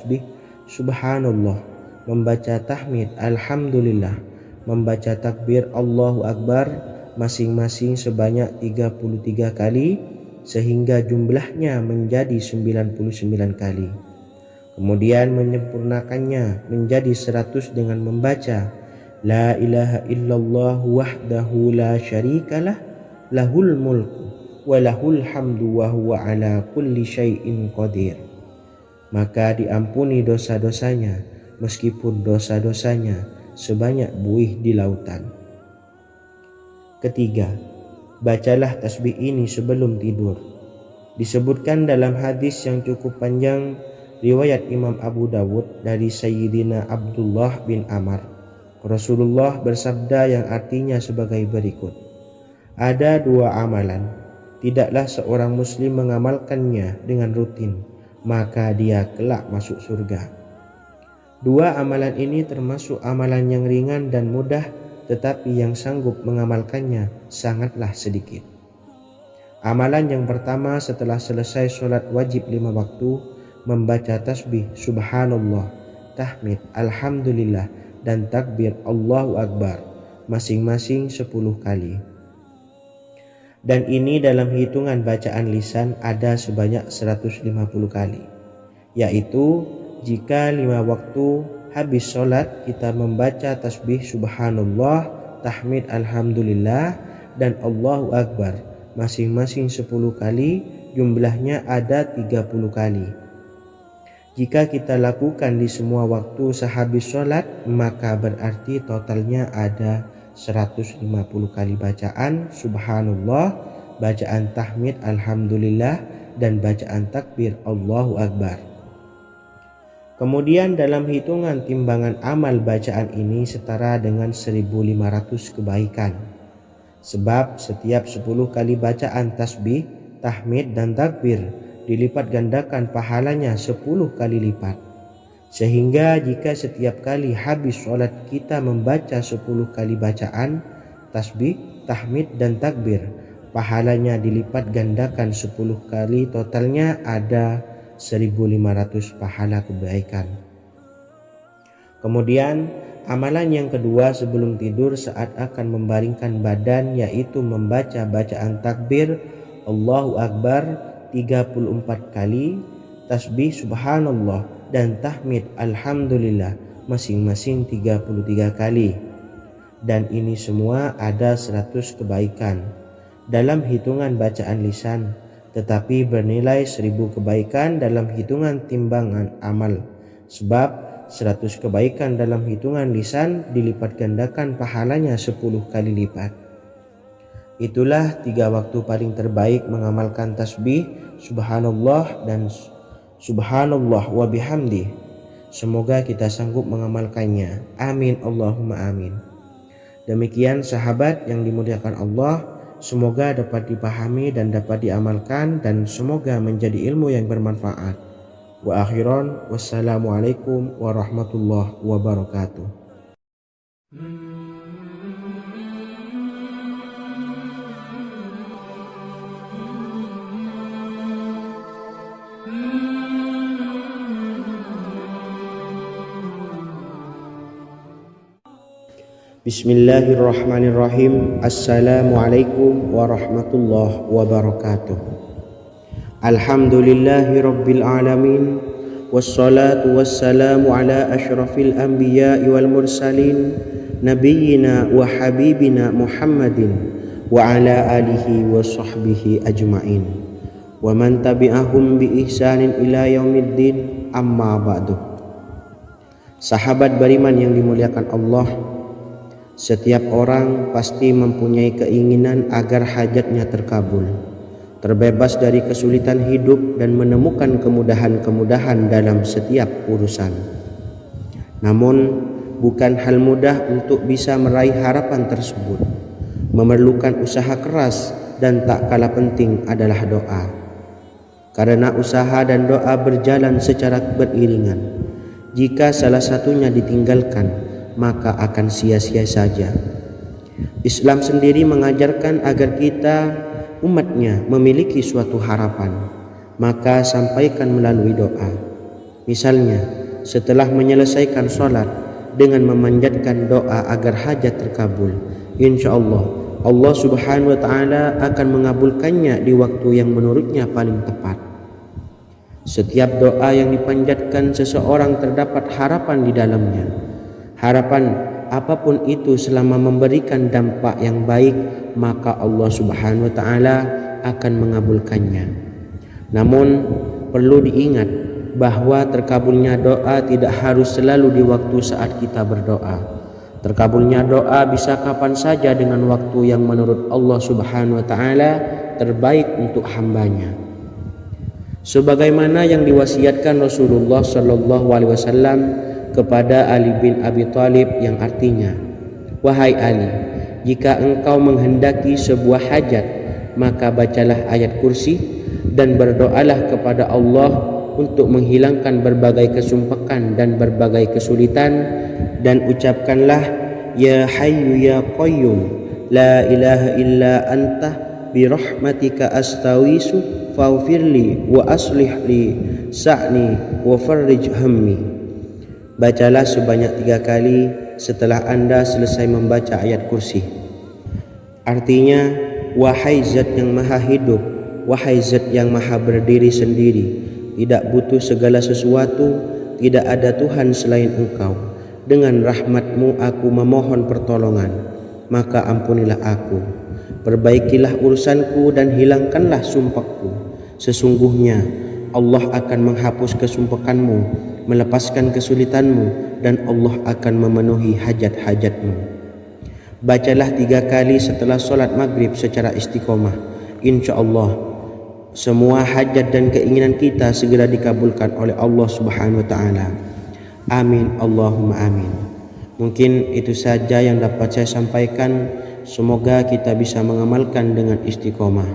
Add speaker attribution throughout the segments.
Speaker 1: tasbih subhanallah, membaca tahmid alhamdulillah, membaca takbir Allahu Akbar masing-masing sebanyak 33 kali sehingga jumlahnya menjadi 99 kali. Kemudian menyempurnakannya menjadi 100 dengan membaca la ilaha illallah wahdahu la syarikalah lahul mulku wa lahul hamdu wa huwa ala kulli syai'in qadir. Maka diampuni dosa-dosanya meskipun dosa-dosanya sebanyak buih di lautan. Ketiga, bacalah tasbih ini sebelum tidur. Disebutkan dalam hadis yang cukup panjang riwayat Imam Abu Dawud dari Sayyidina Abdullah bin Amr, Rasulullah bersabda yang artinya sebagai berikut: ada dua amalan, tidaklah seorang muslim mengamalkannya dengan rutin, maka dia kelak masuk surga. Dua amalan ini termasuk amalan yang ringan dan mudah, tetapi yang sanggup mengamalkannya sangatlah sedikit. Amalan yang pertama setelah selesai sholat wajib 5 waktu, membaca tasbih subhanallah, tahmid alhamdulillah, dan takbir Allahu Akbar masing-masing 10 kali. Dan ini dalam hitungan bacaan lisan ada sebanyak 150 kali, yaitu jika 5 waktu habis sholat kita membaca tasbih subhanallah, tahmid alhamdulillah, dan Allahu Akbar masing-masing 10 kali, jumlahnya ada 30 kali. Jika kita lakukan di semua waktu sehabis sholat, maka berarti totalnya ada 150 kali bacaan subhanallah, bacaan tahmid alhamdulillah, dan bacaan takbir Allahu Akbar. Kemudian dalam hitungan timbangan amal bacaan ini setara dengan 1500 kebaikan. Sebab setiap 10 kali bacaan tasbih, tahmid, dan takbir dilipat gandakan pahalanya 10 kali lipat. Sehingga jika setiap kali habis sholat kita membaca 10 kali bacaan tasbih, tahmid, dan takbir, pahalanya dilipat gandakan 10 kali, totalnya ada 1500 pahala kebaikan. Kemudian amalan yang kedua sebelum tidur saat akan membaringkan badan, yaitu membaca bacaan takbir Allahu Akbar 34 kali, tasbih subhanallah, dan tahmid alhamdulillah masing-masing 33 kali. Dan ini semua ada 100 kebaikan dalam hitungan bacaan lisan, tetapi bernilai 1000 kebaikan dalam hitungan timbangan amal. Sebab 100 kebaikan dalam hitungan lisan dilipat gandakan pahalanya 10 kali lipat. Itulah 3 waktu paling terbaik mengamalkan tasbih subhanallah dan subhanallah wa bihamdih. Semoga kita sanggup mengamalkannya. Amin Allahumma amin. Demikian sahabat yang dimuliakan Allah, semoga dapat dipahami dan dapat diamalkan, dan semoga menjadi ilmu yang bermanfaat. Wa akhiran, wassalamualaikum warahmatullahi wabarakatuh. Bismillahirrahmanirrahim. Assalamualaikum warahmatullahi wabarakatuh. Alhamdulillahi rabbil alamin, wassalatu wassalamu ala ashrafil anbiya'i wal mursalin, nabiyyina wa habibina Muhammadin wa ala alihi wa sahbihi ajma'in, wa man tabi'ahum bi ihsanin ila yaumiddin, amma ba'du. Sahabat beriman yang dimuliakan Allah, setiap orang pasti mempunyai keinginan agar hajatnya terkabul, terbebas dari kesulitan hidup, dan menemukan kemudahan-kemudahan dalam setiap urusan. Namun bukan hal mudah untuk bisa meraih harapan tersebut. Memerlukan usaha keras, dan tak kalah penting adalah doa. Karena usaha dan doa berjalan secara beriringan. Jika salah satunya ditinggalkan, maka akan sia-sia saja. Islam sendiri mengajarkan agar kita, umatnya, memiliki suatu harapan, maka sampaikan melalui doa. Misalnya, setelah menyelesaikan sholat dengan memanjatkan doa agar hajat terkabul, insya Allah Allah Subhanahu wa Ta'ala akan mengabulkannya di waktu yang menurutnya paling tepat. Setiap doa yang dipanjatkan seseorang terdapat harapan di dalamnya. Harapan apapun itu selama memberikan dampak yang baik, maka Allah Subhanahu wa Ta'ala akan mengabulkannya. Namun perlu diingat bahwa terkabulnya doa tidak harus selalu di waktu saat kita berdoa. Terkabulnya doa bisa kapan saja dengan waktu yang menurut Allah Subhanahu wa Ta'ala terbaik untuk hambanya. Sebagaimana yang diwasiatkan Rasulullah Sallallahu Alaihi Wasallam kepada Ali bin Abi Thalib, yang artinya, wahai Ali, jika engkau menghendaki sebuah hajat, maka bacalah ayat kursi dan berdoalah kepada Allah untuk menghilangkan berbagai kesumpakan dan berbagai kesulitan, dan ucapkanlah, ya hayyu ya qayyum la ilaha illa anta birahmatika astawisu faghfirli wa aslih li sa'ni wa farrij hammi. Bacalah sebanyak 3 kali setelah Anda selesai membaca ayat kursi. Artinya, wahai zat yang maha hidup, wahai zat yang maha berdiri sendiri, tidak butuh segala sesuatu, tidak ada Tuhan selain Engkau. Dengan rahmat-Mu aku memohon pertolongan, maka ampunilah aku. Perbaikilah urusanku dan hilangkanlah sumpahku. Sesungguhnya Allah akan menghapus kesumpahanmu, melepaskan kesulitanmu, dan Allah akan memenuhi hajat-hajatmu. Bacalah 3 kali setelah sholat maghrib secara istiqomah. Insya Allah semua hajat dan keinginan kita segera dikabulkan oleh Allah Subhanahu wa Ta'ala. Amin Allahumma amin. Mungkin itu saja yang dapat saya sampaikan. Semoga kita bisa mengamalkan dengan istiqomah.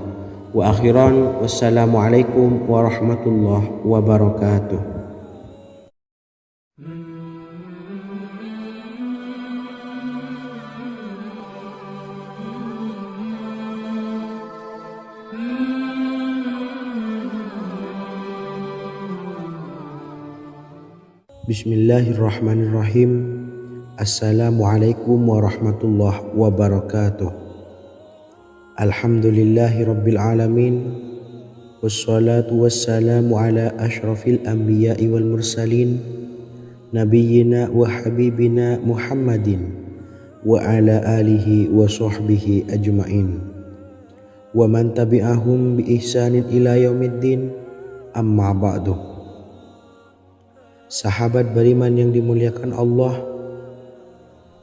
Speaker 1: Wa akhiran, wassalamualaikum warahmatullahi wabarakatuh. Bismillahirrahmanirrahim. Assalamualaikum warahmatullahi wabarakatuh. Alhamdulillahi rabbil alamin. Wassalatu wassalamu ala ashrafil anbiya'i wal mursalin, nabiyyina wa habibina Muhammadin wa ala alihi wa sahbihi ajma'in, wa man tabi'ahum bi ihsanin ila yaumiddin, amma ba'du. Sahabat beriman yang dimuliakan Allah,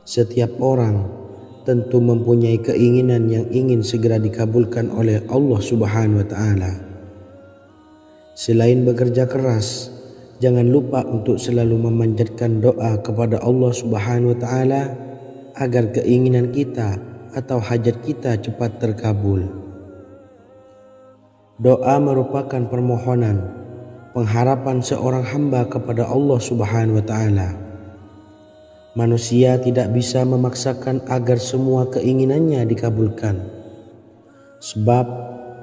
Speaker 1: setiap orang tentu mempunyai keinginan yang ingin segera dikabulkan oleh Allah Subhanahu wa Ta'ala. Selain bekerja keras, jangan lupa untuk selalu memanjatkan doa kepada Allah Subhanahu wa Ta'ala agar keinginan kita atau hajat kita cepat terkabul. Doa merupakan permohonan, pengharapan seorang hamba kepada Allah Subhanahu wa Ta'ala. Manusia tidak bisa memaksakan agar semua keinginannya dikabulkan, sebab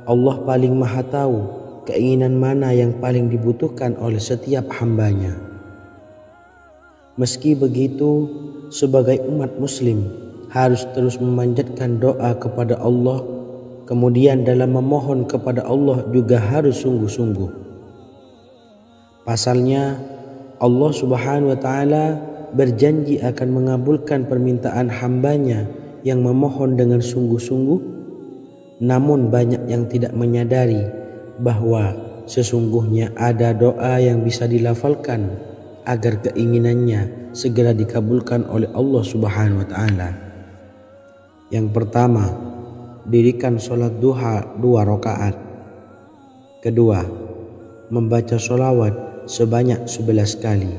Speaker 1: Allah paling maha tahu keinginan mana yang paling dibutuhkan oleh setiap hambanya. Meski begitu, sebagai umat muslim harus terus memanjatkan doa kepada Allah, kemudian dalam memohon kepada Allah juga harus sungguh-sungguh. Pasalnya, Allah Subhanahu wa Ta'ala berjanji akan mengabulkan permintaan hambanya yang memohon dengan sungguh-sungguh. Namun banyak yang tidak menyadari bahwa sesungguhnya ada doa yang bisa dilafalkan agar keinginannya segera dikabulkan oleh Allah Subhanahu wa Ta'ala. Yang pertama, dirikan sholat duha 2 rakaat. Kedua, membaca sholawat sebanyak 11 kali.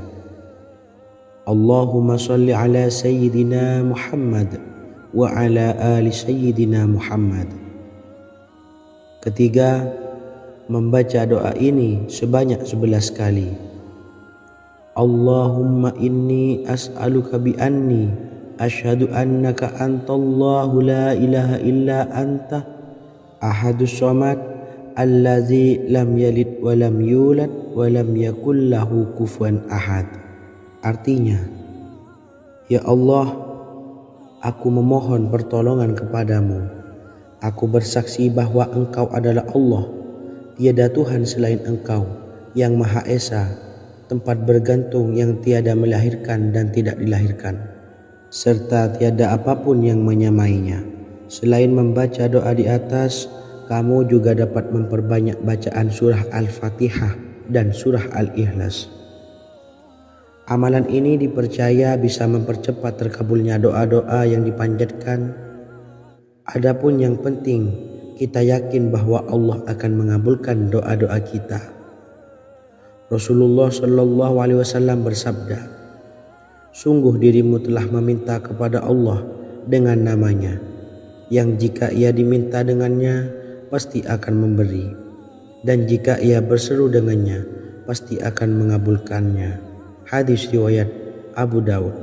Speaker 1: Allahumma salli ala Sayyidina Muhammad wa ala ali Sayyidina Muhammad. Ketiga, membaca doa ini sebanyak 11 kali. Allahumma inni as'aluka bi anni asyhadu annaka antallahu la ilaha illa anta ahadus samad Allazi lam yalid wa lam yulad wa lam yakul lahu kufuwan ahad. Artinya, ya Allah, aku memohon pertolongan kepadamu. Aku bersaksi bahwa Engkau adalah Allah, tiada Tuhan selain Engkau, yang Maha Esa, tempat bergantung yang tiada melahirkan dan tidak dilahirkan, serta tiada apapun yang menyamainya. Selain membaca doa di atas, kamu juga dapat memperbanyak bacaan surah Al-Fatihah dan surah Al-Ikhlas. Amalan ini dipercaya bisa mempercepat terkabulnya doa-doa yang dipanjatkan. Adapun yang penting, kita yakin bahwa Allah akan mengabulkan doa-doa kita. Rasulullah Shallallahu Alaihi Wasallam bersabda, sungguh dirimu telah meminta kepada Allah dengan namanya, yang jika ia diminta dengannya, pasti akan memberi, dan jika ia berseru dengannya, pasti akan mengabulkannya. Hadis riwayat Abu Dawud.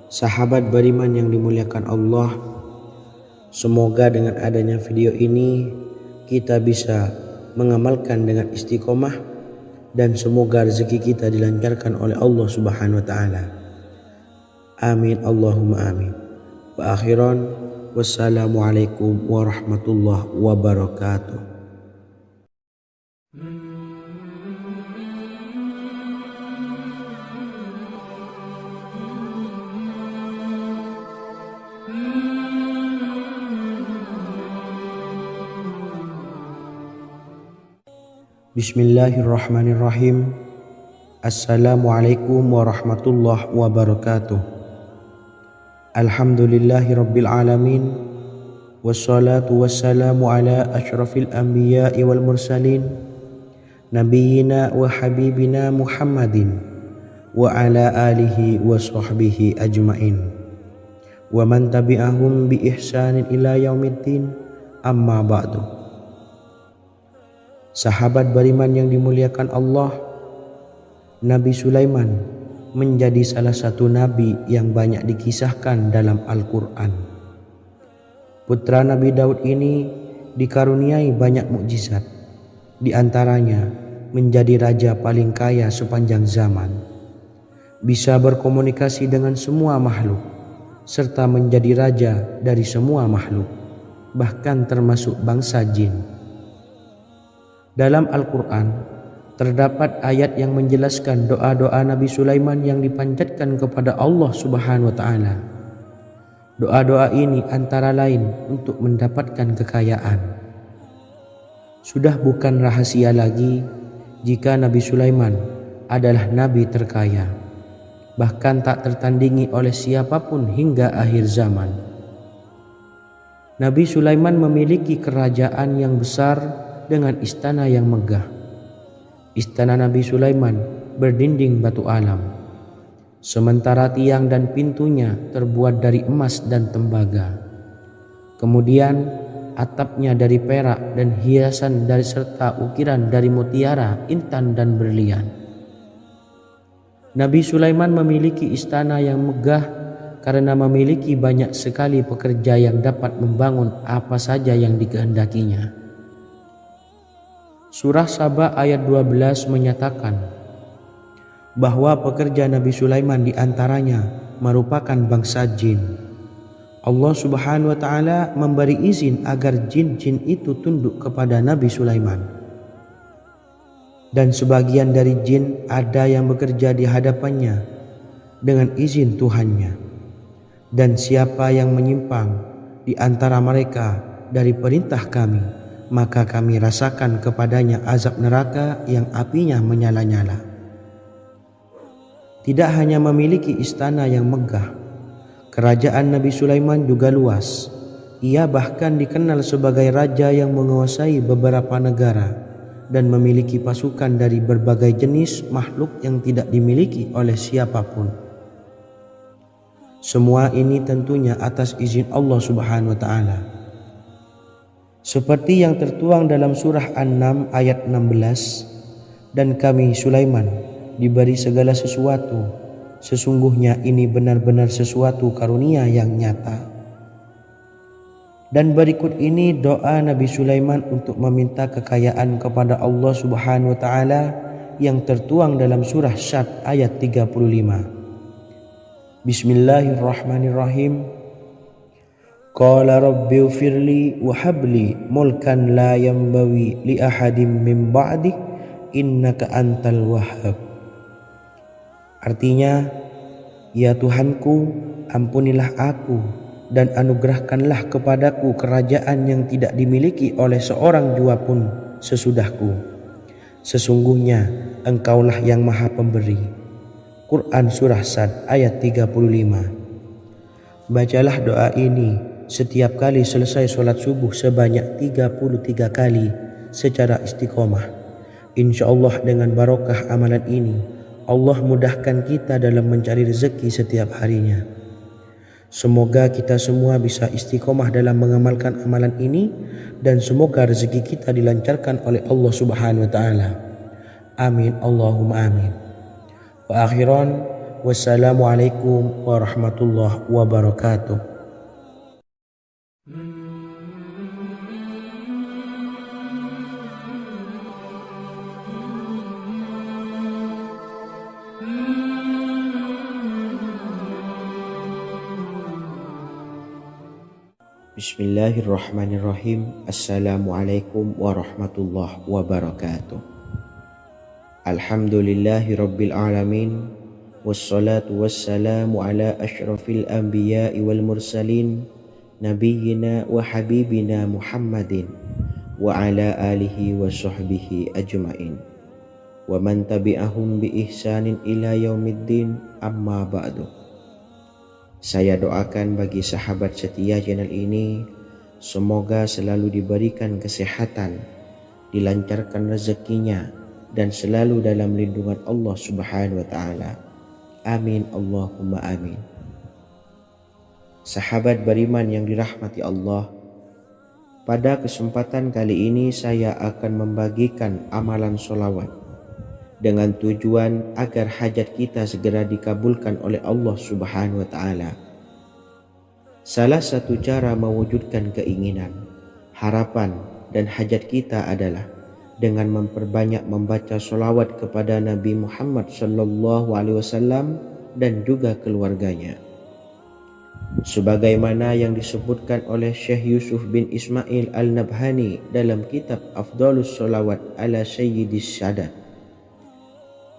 Speaker 1: Sahabat beriman yang dimuliakan Allah, semoga dengan adanya video ini kita bisa mengamalkan dengan istiqomah, dan semoga rezeki kita dilancarkan oleh Allah Subhanahu wa taala. Amin Allahumma amin. Wa akhiran, wassalamualaikum warahmatullahi wabarakatuh. Bismillahirrahmanirrahim. Assalamualaikum warahmatullahi wabarakatuh. Alhamdulillahi rabbil alamin, wassalatu wassalamu ala asyrafil anbiya'i wal mursalin, nabiyyina wa habibina Muhammadin wa ala alihi wa sahbihi ajmain, wa man tabi'ahum bi ihsanin ila yaumiddin, amma ba'du. Sahabat beriman yang dimuliakan Allah, Nabi Sulaiman menjadi salah satu nabi yang banyak dikisahkan dalam Al-Quran. Putra Nabi Daud ini dikaruniai banyak mukjizat, di antaranya menjadi raja paling kaya sepanjang zaman, bisa berkomunikasi dengan semua makhluk, serta menjadi raja dari semua makhluk, bahkan termasuk bangsa jin. Dalam Al-Quran terdapat ayat yang menjelaskan doa-doa Nabi Sulaiman yang dipanjatkan kepada Allah Subhanahu wa taala. Doa-doa ini antara lain untuk mendapatkan kekayaan. Sudah bukan rahasia lagi jika Nabi Sulaiman adalah nabi terkaya, bahkan tak tertandingi oleh siapapun hingga akhir zaman. Nabi Sulaiman memiliki kerajaan yang besar dengan istana yang megah. Istana Nabi Sulaiman berdinding batu alam, sementara tiang dan pintunya terbuat dari emas dan tembaga. Kemudian atapnya dari perak dan hiasan dari serta ukiran dari mutiara, intan dan berlian. Nabi Sulaiman memiliki istana yang megah karena memiliki banyak sekali pekerja yang dapat membangun apa saja yang dikehendakinya. Surah Saba ayat 12 menyatakan bahwa pekerja Nabi Sulaiman diantaranya merupakan bangsa jin. Allah Subhanahu wa taala memberi izin agar jin-jin itu tunduk kepada Nabi Sulaiman. Dan sebagian dari jin ada yang bekerja di hadapannya dengan izin Tuhannya. Dan siapa yang menyimpang di antara mereka dari perintah kami, maka kami rasakan kepadanya azab neraka yang apinya menyala-nyala. Tidak hanya memiliki istana yang megah, kerajaan Nabi Sulaiman juga luas. Ia bahkan dikenal sebagai raja yang menguasai beberapa negara dan memiliki pasukan dari berbagai jenis makhluk yang tidak dimiliki oleh siapapun. Semua ini tentunya atas izin Allah Subhanahu wa taala. Seperti yang tertuang dalam surah An-Naml ayat 16, dan kami Sulaiman diberi segala sesuatu, sesungguhnya ini benar-benar sesuatu karunia yang nyata. Dan berikut ini doa Nabi Sulaiman untuk meminta kekayaan kepada Allah Subhanahu wa taala yang tertuang dalam surah Syad ayat 35. Bismillahirrahmanirrahim. Qala rabbi ighfirli wa habli mulkan la yanbawi li ahadin min ba'di innaka antal wahhab. Artinya, ya Tuhanku, ampunilah aku dan anugerahkanlah kepadaku kerajaan yang tidak dimiliki oleh seorang jua pun sesudahku. Sesungguhnya Engkaulah yang Maha Pemberi. Quran Surah Sad ayat 35. Bacalah doa ini setiap kali selesai sholat subuh sebanyak 33 kali secara istiqomah. InsyaAllah dengan barokah amalan ini, Allah mudahkan kita dalam mencari rezeki setiap harinya. Semoga kita semua bisa istiqomah dalam mengamalkan amalan ini dan semoga rezeki kita dilancarkan oleh Allah Subhanahu wa taala. Amin Allahumma amin. Wa akhiran, wassalamualaikum warahmatullahi wabarakatuh. Bismillahirrahmanirrahim. Assalamualaikum warahmatullahi wabarakatuh. Alhamdulillahi rabbil alamin. Wassalatu wassalamu ala ashrafil anbiya'i wal mursalin, nabiyyina wa habibina Muhammadin wa ala alihi wa sahbihi ajma'in wa man tabi'ahum bi ihsanin ila yaumiddin, amma ba'du. Saya doakan bagi sahabat setia channel ini, semoga selalu diberikan kesehatan, dilancarkan rezekinya, dan selalu dalam lindungan Allah Subhanahu wa taala. Amin Allahumma amin. Sahabat beriman yang dirahmati Allah, pada kesempatan kali ini saya akan membagikan amalan sholawat dengan tujuan agar hajat kita segera dikabulkan oleh Allah Subhanahu wa taala. Salah satu cara mewujudkan keinginan, harapan, dan hajat kita adalah dengan memperbanyak membaca sholawat kepada Nabi Muhammad SAW dan juga keluarganya. Sebagaimana yang disebutkan oleh Syekh Yusuf bin Ismail Al-Nabhani dalam kitab Afdhalus Sholawat ala Sayyidis Sadat.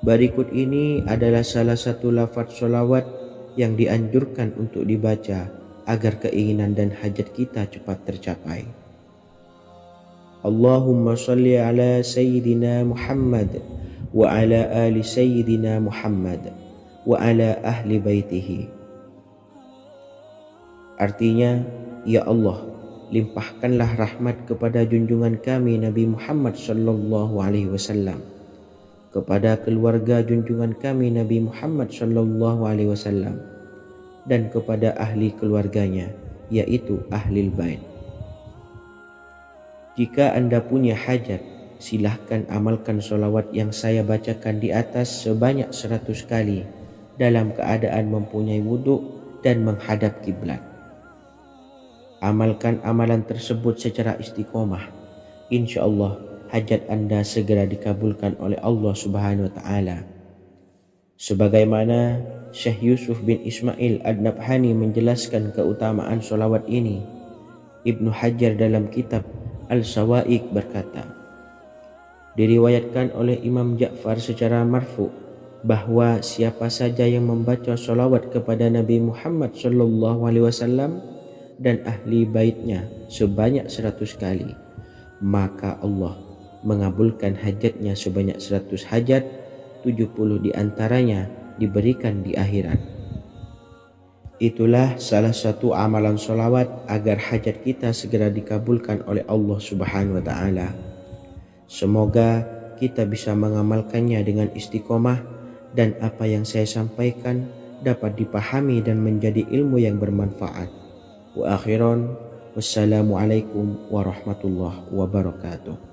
Speaker 1: Berikut ini adalah salah satu lafaz sholawat yang dianjurkan untuk dibaca agar keinginan dan hajat kita cepat tercapai. Allahumma salli ala Sayyidina Muhammad wa ala ali Sayyidina Muhammad wa ala ahli baitihi. Artinya, ya Allah, limpahkanlah rahmat kepada junjungan kami Nabi Muhammad sallallahu alaihi wasallam, kepada keluarga junjungan kami Nabi Muhammad sallallahu alaihi wasallam, dan kepada ahli keluarganya, yaitu ahlil bait. Jika Anda punya hajat, silahkan amalkan sholawat yang saya bacakan di atas sebanyak 100 kali dalam keadaan mempunyai wudhu dan menghadap kiblat. Amalkan amalan tersebut secara istiqomah. InsyaAllah hajat Anda segera dikabulkan oleh Allah Subhanahu wa taala. Sebagaimana Syekh Yusuf bin Ismail Ad-Nabhani menjelaskan keutamaan sholawat ini, Ibnu Hajar dalam kitab Al-Sawa'iq berkata, diriwayatkan oleh Imam Ja'far secara marfu bahwa siapa saja yang membaca sholawat kepada Nabi Muhammad SAW dan ahli baitnya sebanyak 100 kali, maka Allah mengabulkan hajatnya sebanyak 100 hajat, 70 diantaranya diberikan di akhirat. Itulah salah satu amalan sholawat agar hajat kita segera dikabulkan oleh Allah Subhanahu wa taala. Semoga kita bisa mengamalkannya dengan istiqomah dan apa yang saya sampaikan dapat dipahami dan menjadi ilmu yang bermanfaat. Wa akhiran, wassalamualaikum warahmatullahi wabarakatuh.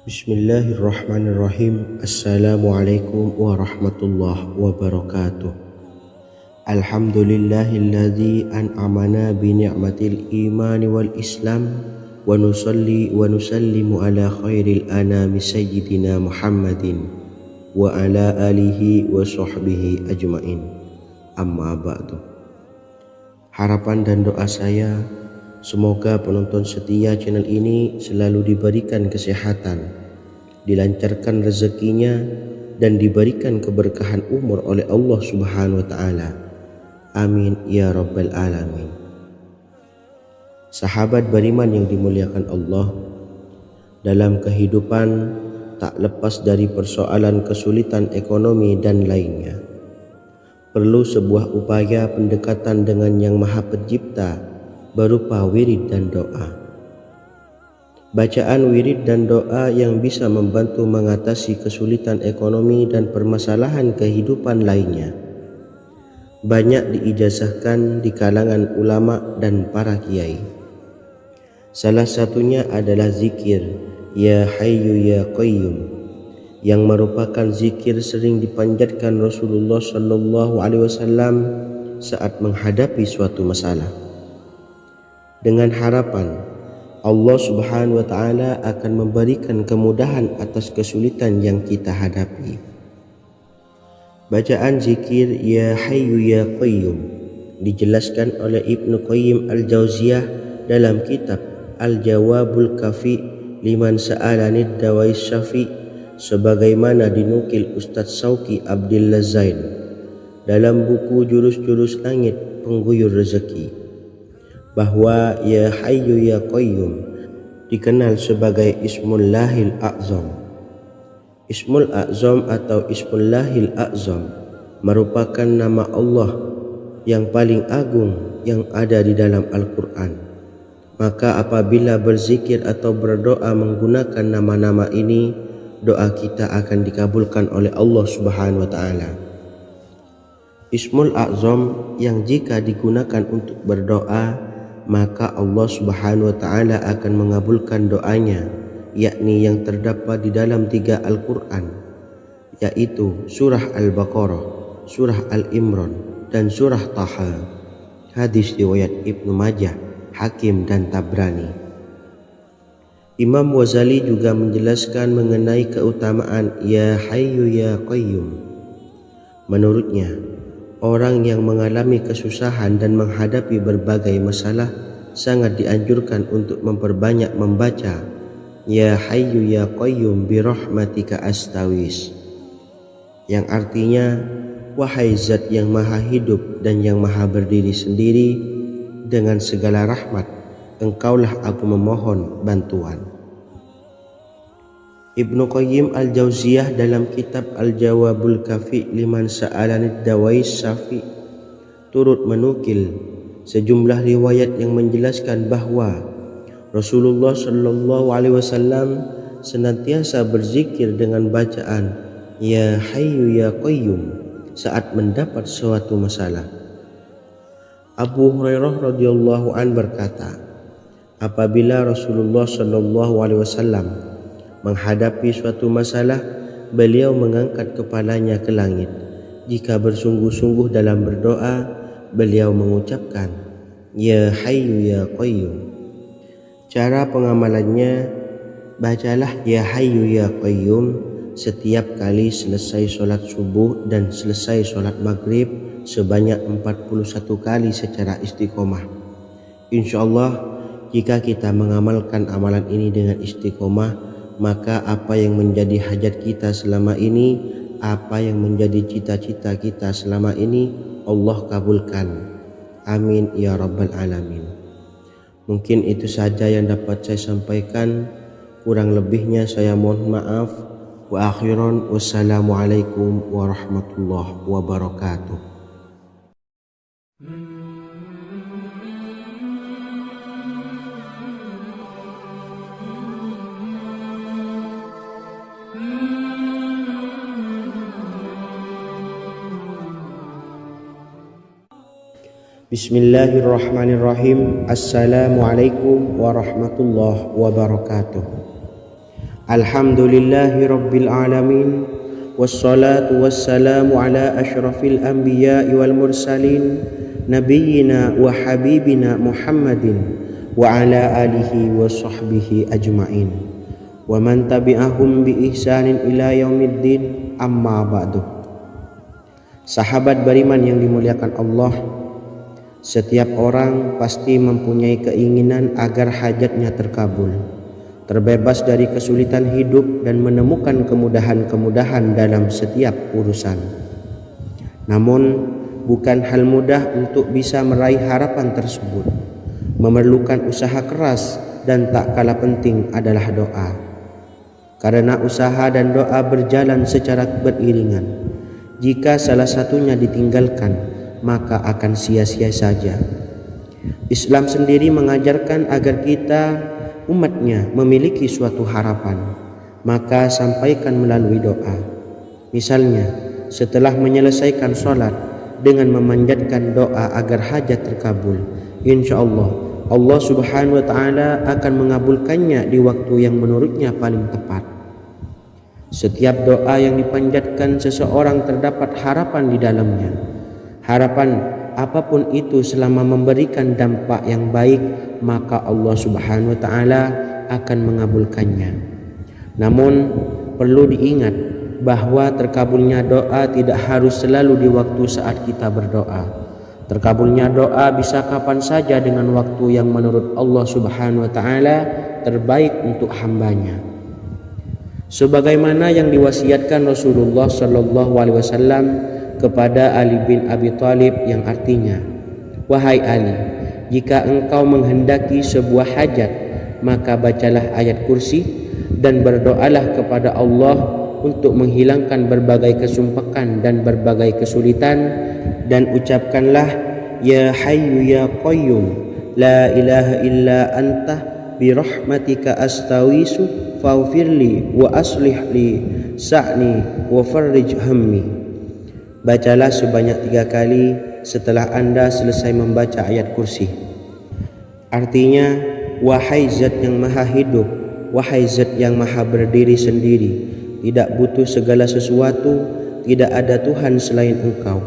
Speaker 1: Bismillahirrahmanirrahim. Assalamualaikum warahmatullahi wabarakatuh. Alhamdulillahilladzi an'amana bi ni'matil iman wal islam wa nusalli wa nusallimu ala khairil anami sayyidina Muhammadin wa ala alihi wa sahbihi ajmain. Amma ba'du. Harapan dan doa saya, semoga penonton setia channel ini selalu diberikan kesehatan, dilancarkan rezekinya, dan diberikan keberkahan umur oleh Allah Subhanahu wa taala. Amin ya rabbal alamin. Sahabat beriman yang dimuliakan Allah, dalam kehidupan tak lepas dari persoalan kesulitan ekonomi dan lainnya. Perlu sebuah upaya pendekatan dengan Yang Maha Pencipta berupa wirid dan doa. Bacaan wirid dan doa yang bisa membantu mengatasi kesulitan ekonomi dan permasalahan kehidupan lainnya banyak diijazahkan di kalangan ulama dan para kiai. Salah satunya adalah zikir Ya Hayyu Ya Qayyum, yang merupakan zikir sering dipanjatkan Rasulullah SAW saat menghadapi suatu masalah, dengan harapan Allah Subhanahu wa taala akan memberikan kemudahan atas kesulitan yang kita hadapi. Bacaan zikir Ya Hayyu Ya Qayyum dijelaskan oleh Ibnu Qayyim Al-Jauziyah dalam kitab Al-Jawabul Kafi liman sa'alanid dawais syafi, sebagaimana dinukil Ustadz Sauki Abdillah Zain dalam buku Jurus-Jurus Langit Pengguyur Rezeki, bahwa Ya Hayyu Ya Qayyum dikenal sebagai Ismullahil A'zam. Ismul A'zam atau Ismullahil A'zam merupakan nama Allah yang paling agung yang ada di dalam Al-Quran. Maka apabila berzikir atau berdoa menggunakan nama-nama ini, doa kita akan dikabulkan oleh Allah Subhanahu wa taala. Ismul A'zam yang jika digunakan untuk berdoa, maka Allah Subhanahu wa taala akan mengabulkan doanya, yakni yang terdapat di dalam 3 Al-Quran, yaitu surah Al-Baqarah, surah Al-Imran, dan surah Taha. Hadis riwayat Ibnu Majah, Hakim, dan Tabrani. Imam Ghazali juga menjelaskan mengenai keutamaan Ya Hayyu Ya Qayyum. Menurutnya, orang yang mengalami kesusahan dan menghadapi berbagai masalah sangat dianjurkan untuk memperbanyak membaca Ya Hayyu Ya Qayyum bi rahmatika astawis, yang artinya wahai zat yang maha hidup dan yang maha berdiri sendiri, dengan segala rahmat engkaulah aku memohon bantuan. Ibnu Qayyim Al-Jauziyah dalam kitab Al-Jawabul Kafi liman sa'alanid dawais syafi turut menukil sejumlah riwayat yang menjelaskan bahwa Rasulullah SAW senantiasa berzikir dengan bacaan Ya Hayyu Ya Qayyum saat mendapat suatu masalah. Abu Hurairah radhiyallahu an berkata, apabila Rasulullah SAW menghadapi suatu masalah, beliau mengangkat kepalanya ke langit. Jika bersungguh-sungguh dalam berdoa, beliau mengucapkan Ya Hayyu Ya Qayyum. Cara pengamalannya, bacalah Ya Hayyu Ya Qayyum setiap kali selesai sholat subuh dan selesai sholat maghrib sebanyak 41 kali secara istiqomah. InsyaAllah jika kita mengamalkan amalan ini dengan istiqomah, maka apa yang menjadi hajat kita selama ini, apa yang menjadi cita-cita kita selama ini, Allah kabulkan. Amin ya rabbal alamin. Mungkin itu saja yang dapat saya sampaikan. Kurang lebihnya saya mohon maaf. Wa akhiran, wassalamualaikum warahmatullahi wabarakatuh. Bismillahirrahmanirrahim. Assalamualaikum warahmatullahi wabarakatuh. Alhamdulillahi Rabbil Alamin. Wassalatu wassalamu ala ashrafil anbiya'i wal mursalin Nabiyyina wa habibina Muhammadin wa ala alihi wa sahbihi ajma'in wa man tabi'ahum bi ihsanin ila yaumiddin, amma ba'du. Sahabat beriman yang dimuliakan Allah, setiap orang pasti mempunyai keinginan agar hajatnya terkabul, terbebas dari kesulitan hidup dan menemukan kemudahan-kemudahan dalam setiap urusan. Namun bukan hal mudah untuk bisa meraih harapan tersebut. Memerlukan usaha keras dan tak kalah penting adalah doa. Karena usaha dan doa berjalan secara beriringan. Jika salah satunya ditinggalkan, maka akan sia-sia saja. Islam sendiri mengajarkan agar kita umatnya memiliki suatu harapan, maka sampaikan melalui doa. Misalnya, setelah menyelesaikan sholat dengan memanjatkan doa agar hajat terkabul, insya Allah Subhanahu wa Ta'ala akan mengabulkannya di waktu yang menurutnya paling tepat. Setiap doa yang dipanjatkan seseorang terdapat harapan di dalamnya. Harapan apapun itu selama memberikan dampak yang baik, maka Allah Subhanahu wa Ta'ala akan mengabulkannya. Namun perlu diingat bahwa terkabulnya doa tidak harus selalu di waktu saat kita berdoa. Terkabulnya doa bisa kapan saja dengan waktu yang menurut Allah Subhanahu wa Ta'ala terbaik untuk hambanya. Sebagaimana yang diwasiatkan Rasulullah Sallallahu Alaihi Wasallam kepada Ali bin Abi Thalib, yang artinya, wahai Ali, jika engkau menghendaki sebuah hajat, maka bacalah ayat kursi dan berdoalah kepada Allah untuk menghilangkan berbagai kesumpakan dan berbagai kesulitan, dan ucapkanlah, ya hayyu ya qayyum la ilaha illa anta birahmatika astawisu faghfirli wa aslih li sa'ni wa farrij hammi. Bacalah sebanyak 3 kali setelah Anda selesai membaca ayat kursi. Artinya, wahai zat yang maha hidup, wahai zat yang maha berdiri sendiri, tidak butuh segala sesuatu, tidak ada Tuhan selain Engkau.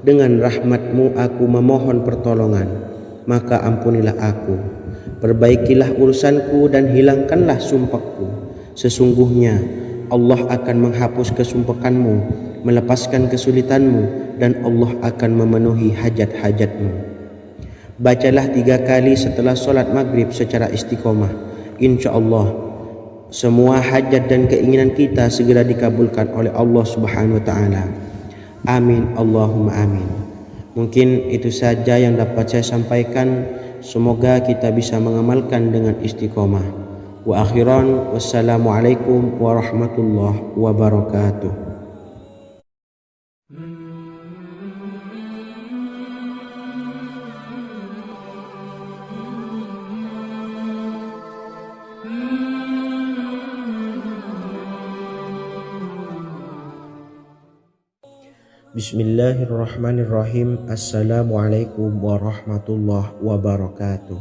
Speaker 1: Dengan rahmat-Mu aku memohon pertolongan, maka ampunilah aku. Perbaikilah urusanku dan hilangkanlah sumpahku. Sesungguhnya Allah akan menghapus kesumpahanmu, melepaskan kesulitanmu, dan Allah akan memenuhi hajat-hajatmu. Bacalah 3 kali setelah sholat maghrib secara istiqomah. Insya Allah semua hajat dan keinginan kita segera dikabulkan oleh Allah Subhanahu wa Ta'ala. Amin Allahumma amin. Mungkin itu saja yang dapat saya sampaikan. Semoga kita bisa mengamalkan dengan istiqomah. Wa akhiran, wassalamualaikum warahmatullahi wabarakatuh. Bismillahirrahmanirrahim. Assalamualaikum warahmatullahi wabarakatuh.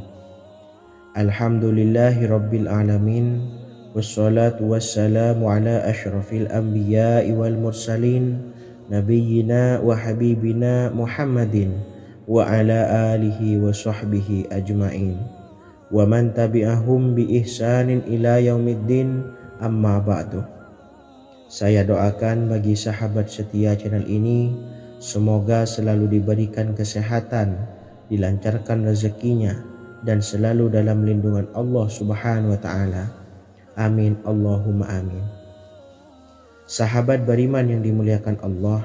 Speaker 1: Alhamdulillahi Rabbil Alamin. Wassalatu wassalamu ala ashrafil anbiya'i wal mursalin Nabiyyina wa habibina Muhammadin wa ala alihi wa sahbihi ajma'in wa man tabi'ahum bi ihsanin ila yaumiddin, amma ba'du. Saya doakan bagi sahabat setia channel ini, semoga selalu diberikan kesehatan, dilancarkan rezekinya, dan selalu dalam lindungan Allah Subhanahu wa Ta'ala. Amin Allahumma amin. Sahabat beriman yang dimuliakan Allah,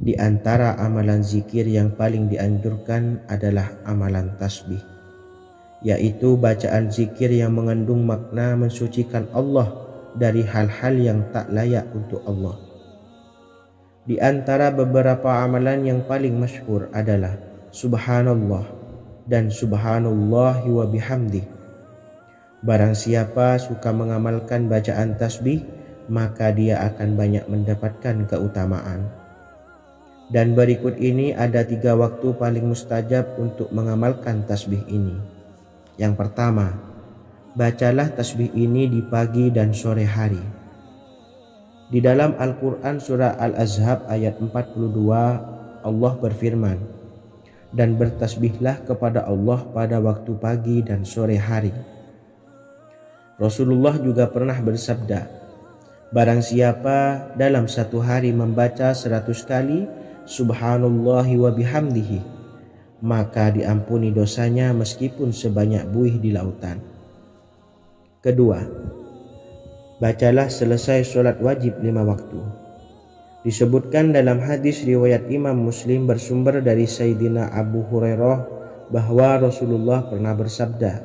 Speaker 1: di antara amalan zikir yang paling dianjurkan adalah amalan tasbih, yaitu bacaan zikir yang mengandung makna mensucikan Allah dari hal-hal yang tak layak untuk Allah. Di antara beberapa amalan yang paling masyhur adalah Subhanallah dan Subhanallahi wa bihamdi. Barang siapa suka mengamalkan bacaan tasbih, maka dia akan banyak mendapatkan keutamaan. Dan berikut ini ada 3 waktu paling mustajab untuk mengamalkan tasbih ini. Yang pertama, Bacalah tasbih ini di pagi dan sore hari. Di dalam Al-Quran surah Al-Ahzab ayat 42 Allah berfirman, dan bertasbihlah kepada Allah pada waktu pagi dan sore hari. Rasulullah juga pernah bersabda, barang siapa dalam satu hari membaca 100 kali Subhanallahi wa bihamdihi, maka diampuni dosanya meskipun sebanyak buih di lautan. Kedua, bacalah selesai sholat wajib 5 waktu. Disebutkan dalam hadis riwayat Imam Muslim bersumber dari Sayyidina Abu Hurairah bahwa Rasulullah pernah bersabda,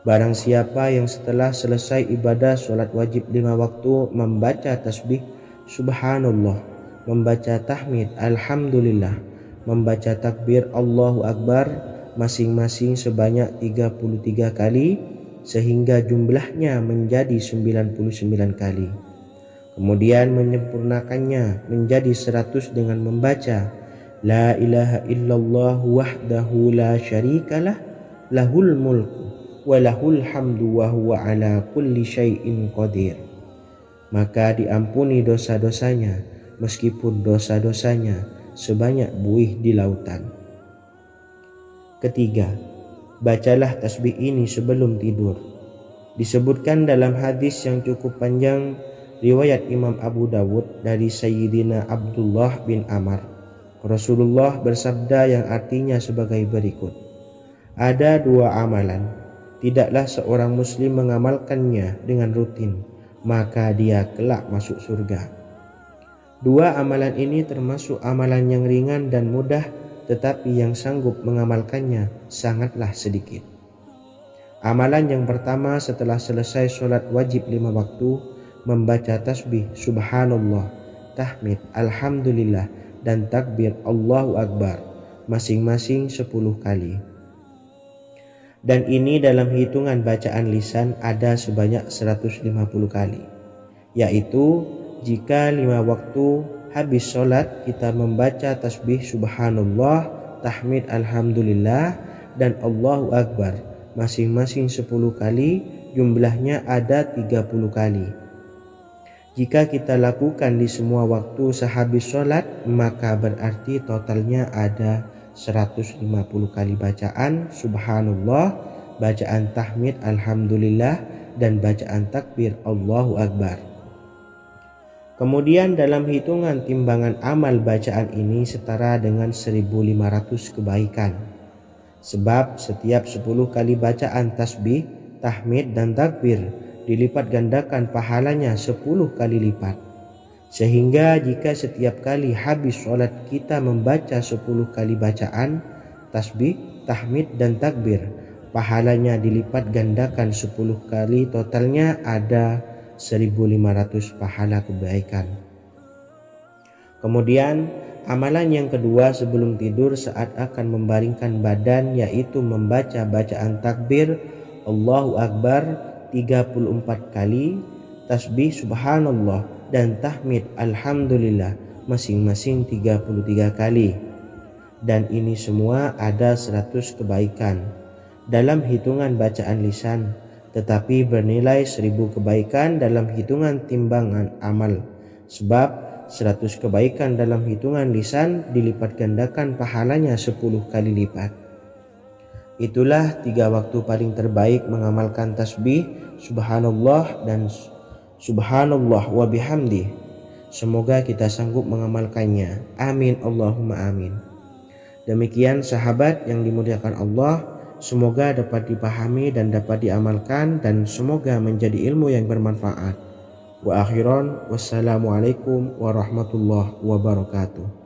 Speaker 1: barang siapa yang setelah selesai ibadah sholat wajib 5 waktu membaca tasbih Subhanallah, membaca tahmid Alhamdulillah, membaca takbir Allahu Akbar masing-masing sebanyak 33 kali sehingga jumlahnya menjadi 99 kali. Kemudian menyempurnakannya menjadi 100 dengan membaca La ilaha illallah wahdahu la syarikalah lahul mulku wa lahul hamdu wa huwa ala kulli syai'in qadir. Maka diampuni dosa-dosanya meskipun dosa-dosanya sebanyak buih di lautan. Ketiga, bacalah tasbih ini sebelum tidur. Disebutkan dalam hadis yang cukup panjang riwayat Imam Abu Dawud dari Sayyidina Abdullah bin Amr. Rasulullah bersabda yang artinya sebagai berikut. Ada 2 amalan, tidaklah seorang muslim mengamalkannya dengan rutin, maka dia kelak masuk surga. 2 amalan ini termasuk amalan yang ringan dan mudah, tetapi yang sanggup mengamalkannya sangatlah sedikit. Amalan yang pertama setelah selesai sholat wajib 5 waktu, membaca tasbih Subhanallah, tahmid Alhamdulillah, dan takbir Allahu Akbar masing-masing 10 kali. Dan ini dalam hitungan bacaan lisan ada sebanyak 150 kali, yaitu jika 5 waktu habis sholat kita membaca tasbih Subhanallah, tahmid Alhamdulillah, dan Allahu Akbar masing-masing 10 kali, jumlahnya ada 30 kali. Jika kita lakukan di semua waktu sehabis sholat, maka berarti totalnya ada 150 kali bacaan Subhanallah, bacaan tahmid Alhamdulillah, dan bacaan takbir Allahu Akbar. Kemudian dalam hitungan timbangan amal bacaan ini setara dengan 1500 kebaikan. Sebab setiap 10 kali bacaan tasbih, tahmid, dan takbir dilipat gandakan pahalanya 10 kali lipat. Sehingga jika setiap kali habis sholat kita membaca 10 kali bacaan tasbih, tahmid, dan takbir, pahalanya dilipat gandakan 10 kali, totalnya ada 1500 pahala kebaikan. Kemudian amalan yang kedua sebelum tidur saat akan membaringkan badan, yaitu membaca bacaan takbir Allahu Akbar 34 kali, tasbih Subhanallah, dan tahmid Alhamdulillah masing-masing 33 kali. Dan ini semua ada 100 kebaikan dalam hitungan bacaan lisan, tetapi bernilai 1000 kebaikan dalam hitungan timbangan amal. Sebab 100 kebaikan dalam hitungan lisan dilipat gandakan pahalanya 10 kali lipat. Itulah 3 waktu paling terbaik mengamalkan tasbih Subhanallah dan Subhanallah wa bihamdi. Semoga kita sanggup mengamalkannya. Amin Allahumma amin. Demikian sahabat yang dimuliakan Allah, semoga dapat dipahami dan dapat diamalkan, dan semoga menjadi ilmu yang bermanfaat. Wa akhiran, wassalamualaikum warahmatullahi wabarakatuh.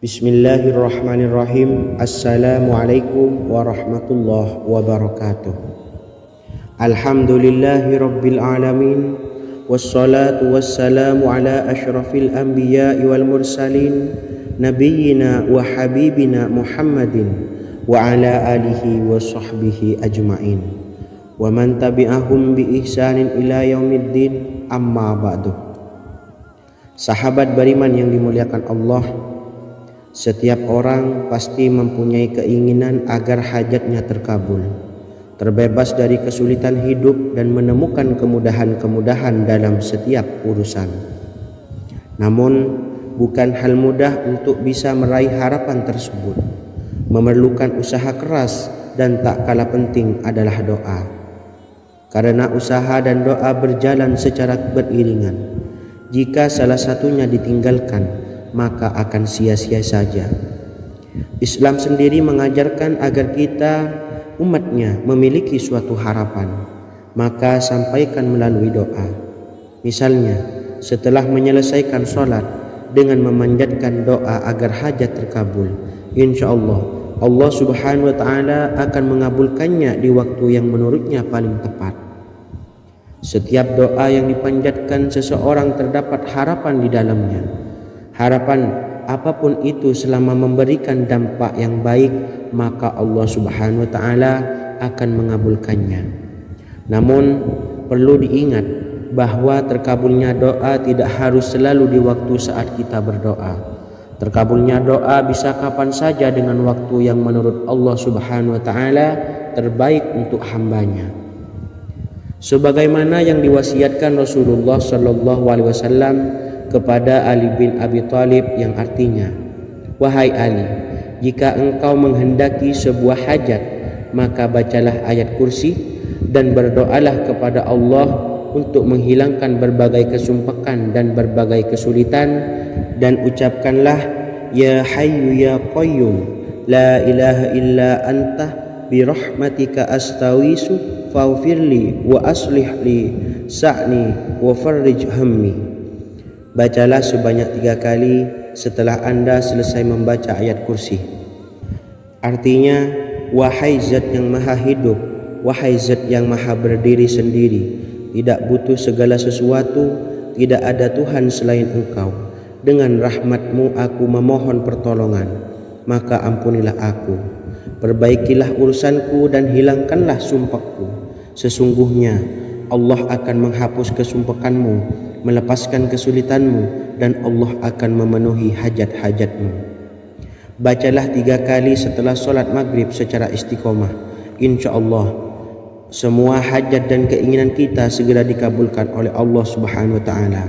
Speaker 1: Bismillahirrahmanirrahim. Assalamualaikum warahmatullahi wabarakatuh. Alhamdulillahi rabbil alamin, wassalatu wassalamu ala ashrafil anbiya'i wal mursalin, nabiyyina wa habibina Muhammadin wa ala alihi wa sahbihi ajma'in. wa man tabi'ahum bi ihsanin ila yaumiddin, amma ba'du. Sahabat beriman yang dimuliakan Allah, setiap orang pasti mempunyai keinginan agar hajatnya terkabul, terbebas dari kesulitan hidup dan menemukan kemudahan-kemudahan dalam setiap urusan. Namun bukan hal mudah untuk bisa meraih harapan tersebut. Memerlukan usaha keras dan tak kalah penting adalah doa. Karena usaha dan doa berjalan secara beriringan. Jika salah satunya ditinggalkan, maka akan sia-sia saja. Islam sendiri mengajarkan agar kita umatnya memiliki suatu harapan, maka sampaikan melalui doa. Misalnya, setelah menyelesaikan sholat dengan memanjatkan doa agar hajat terkabul, insya Allah Allah Subhanahu wa Ta'ala akan mengabulkannya di waktu yang menurutnya paling tepat. Setiap doa yang dipanjatkan seseorang terdapat harapan di dalamnya. Harapan apapun itu selama memberikan dampak yang baik, maka Allah Subhanahu wa Ta'ala akan mengabulkannya. Namun perlu diingat bahwa terkabulnya doa tidak harus selalu di waktu saat kita berdoa. Terkabulnya doa bisa kapan saja dengan waktu yang menurut Allah Subhanahu wa Ta'ala terbaik untuk hambanya. Sebagaimana yang diwasiatkan Rasulullah Sallallahu Alaihi Wasallam kepada Ali bin Abi Thalib, yang artinya, wahai Ali, jika engkau menghendaki sebuah hajat, maka bacalah ayat kursi dan berdoalah kepada Allah untuk menghilangkan berbagai kesumpakan dan berbagai kesulitan, dan ucapkanlah, ya hayyu ya qayyum la ilaha illa anta birahmatika astawisu faghfirli wa aslih li sa'ni wa farrij hammi. Bacalah sebanyak 3 kali setelah Anda selesai membaca ayat kursi. Artinya, wahai zat yang maha hidup, wahai zat yang maha berdiri sendiri, tidak butuh segala sesuatu, tidak ada Tuhan selain Engkau. Dengan rahmat-Mu aku memohon pertolongan, maka ampunilah aku, perbaikilah urusanku dan hilangkanlah sumpahku. Sesungguhnya Allah akan menghapus kesumpahanmu, melepaskan kesulitanmu, dan Allah akan memenuhi hajat-hajatmu. Bacalah 3 kali setelah sholat maghrib secara istiqomah. Insya Allah semua hajat dan keinginan kita segera dikabulkan oleh Allah Subhanahu wa Ta'ala.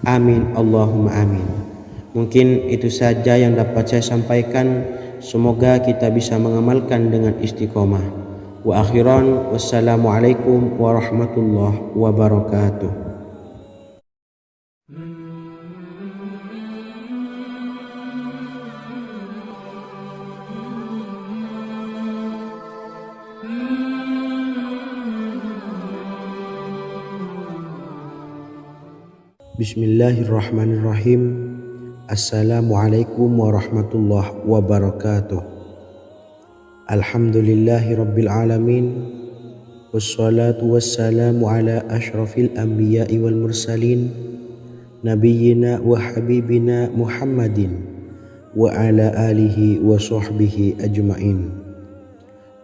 Speaker 1: Amin, Allahumma amin. Mungkin itu saja yang dapat saya sampaikan. Semoga kita bisa mengamalkan dengan istiqomah. Wa akhiran, wassalamualaikum warahmatullahi wabarakatuh. Bismillahirrahmanirrahim. Assalamualaikum warahmatullahi wabarakatuh. Alhamdulillahi rabbil alamin. Wassalatu wassalamu ala ashrafil anbiya'i wal mursalin, nabiyyina wa habibina Muhammadin wa ala alihi wa sahbihi ajma'in,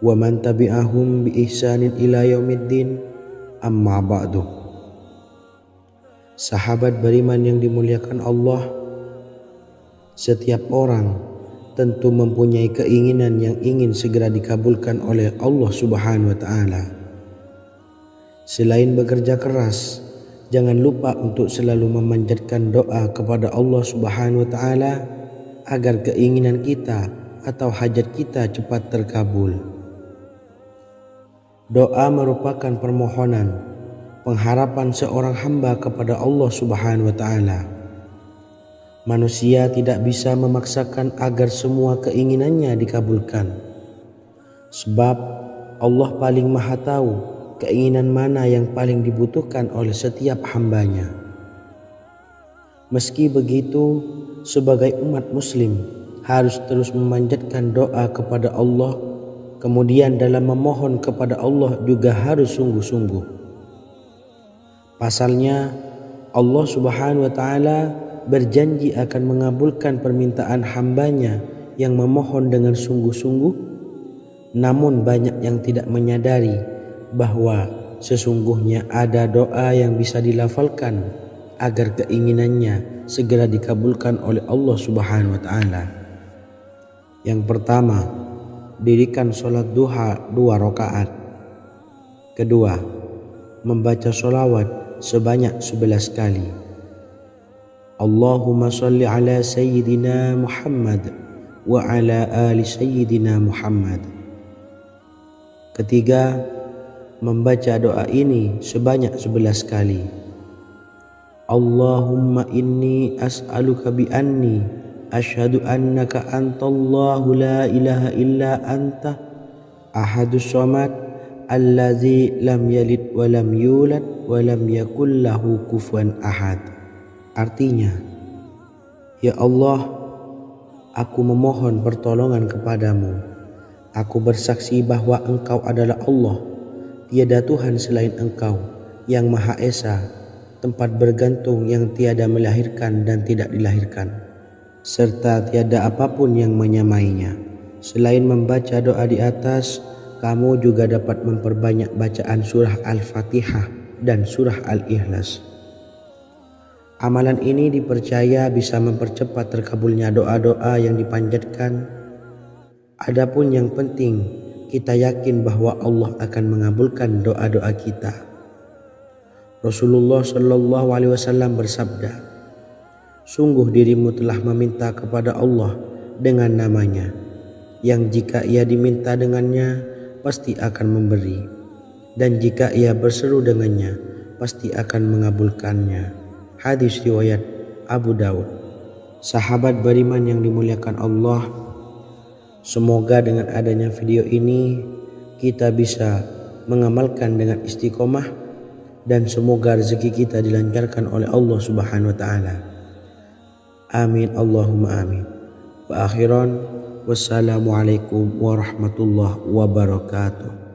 Speaker 1: wa man tabi'ahum bi ihsanin ila yaumiddin, amma ba'du. Sahabat beriman yang dimuliakan Allah, setiap orang tentu mempunyai keinginan yang ingin segera dikabulkan oleh Allah Subhanahu wa Ta'ala. Selain bekerja keras, jangan lupa untuk selalu memanjatkan doa kepada Allah Subhanahu wa Ta'ala agar keinginan kita atau hajat kita cepat terkabul. Doa merupakan permohonan, pengharapan seorang hamba kepada Allah Subhanahu wa Ta'ala. Manusia tidak bisa memaksakan agar semua keinginannya dikabulkan, sebab Allah paling maha tahu keinginan mana yang paling dibutuhkan oleh setiap hambanya. Meski begitu, sebagai umat muslim harus terus memanjatkan doa kepada Allah, kemudian dalam memohon kepada Allah juga harus sungguh-sungguh. Pasalnya, Allah Subhanahu wa Ta'ala berjanji akan mengabulkan permintaan hambanya yang memohon dengan sungguh-sungguh. Namun banyak yang tidak menyadari bahwa sesungguhnya ada doa yang bisa dilafalkan agar keinginannya segera dikabulkan oleh Allah Subhanahu wa taala. Yang pertama, dirikan sholat duha 2 rakaat. Kedua, membaca sholawat sebanyak 11 kali. Allahumma sholli ala sayyidina Muhammad wa ala ali sayyidina Muhammad. Ketiga, membaca doa ini sebanyak 11 kali. Allahumma inni as'aluka bi anni asyhadu annaka antallahu la ilaha illa anta ahadus samad allazi lam yalid wa lam yulad wa lam yakul lahu kufuwan ahad. Artinya, ya Allah, aku memohon pertolongan kepadamu. Aku bersaksi bahwa Engkau adalah Allah, tiada Tuhan selain Engkau, yang Maha Esa, tempat bergantung yang tiada melahirkan dan tidak dilahirkan, serta tiada apapun yang menyamainya. Selain membaca doa di atas, kamu juga dapat memperbanyak bacaan surah Al-Fatihah dan surah Al-Ikhlas. Amalan ini dipercaya bisa mempercepat terkabulnya doa-doa yang dipanjatkan. Adapun yang penting, kita yakin bahwa Allah akan mengabulkan doa-doa kita. Rasulullah Shallallahu Alaihi Wasallam bersabda, sungguh dirimu telah meminta kepada Allah dengan namanya, yang jika ia diminta dengannya, pasti akan memberi, dan jika ia berseru dengannya, pasti akan mengabulkannya. Hadis riwayat Abu Dawud. Sahabat beriman yang dimuliakan Allah, semoga dengan adanya video ini kita bisa mengamalkan dengan istiqomah, dan semoga rezeki kita dilancarkan oleh Allah Subhanahu wa taala. Amin Allahumma amin. Wa akhiran, wassalamualaikum warahmatullahi wabarakatuh.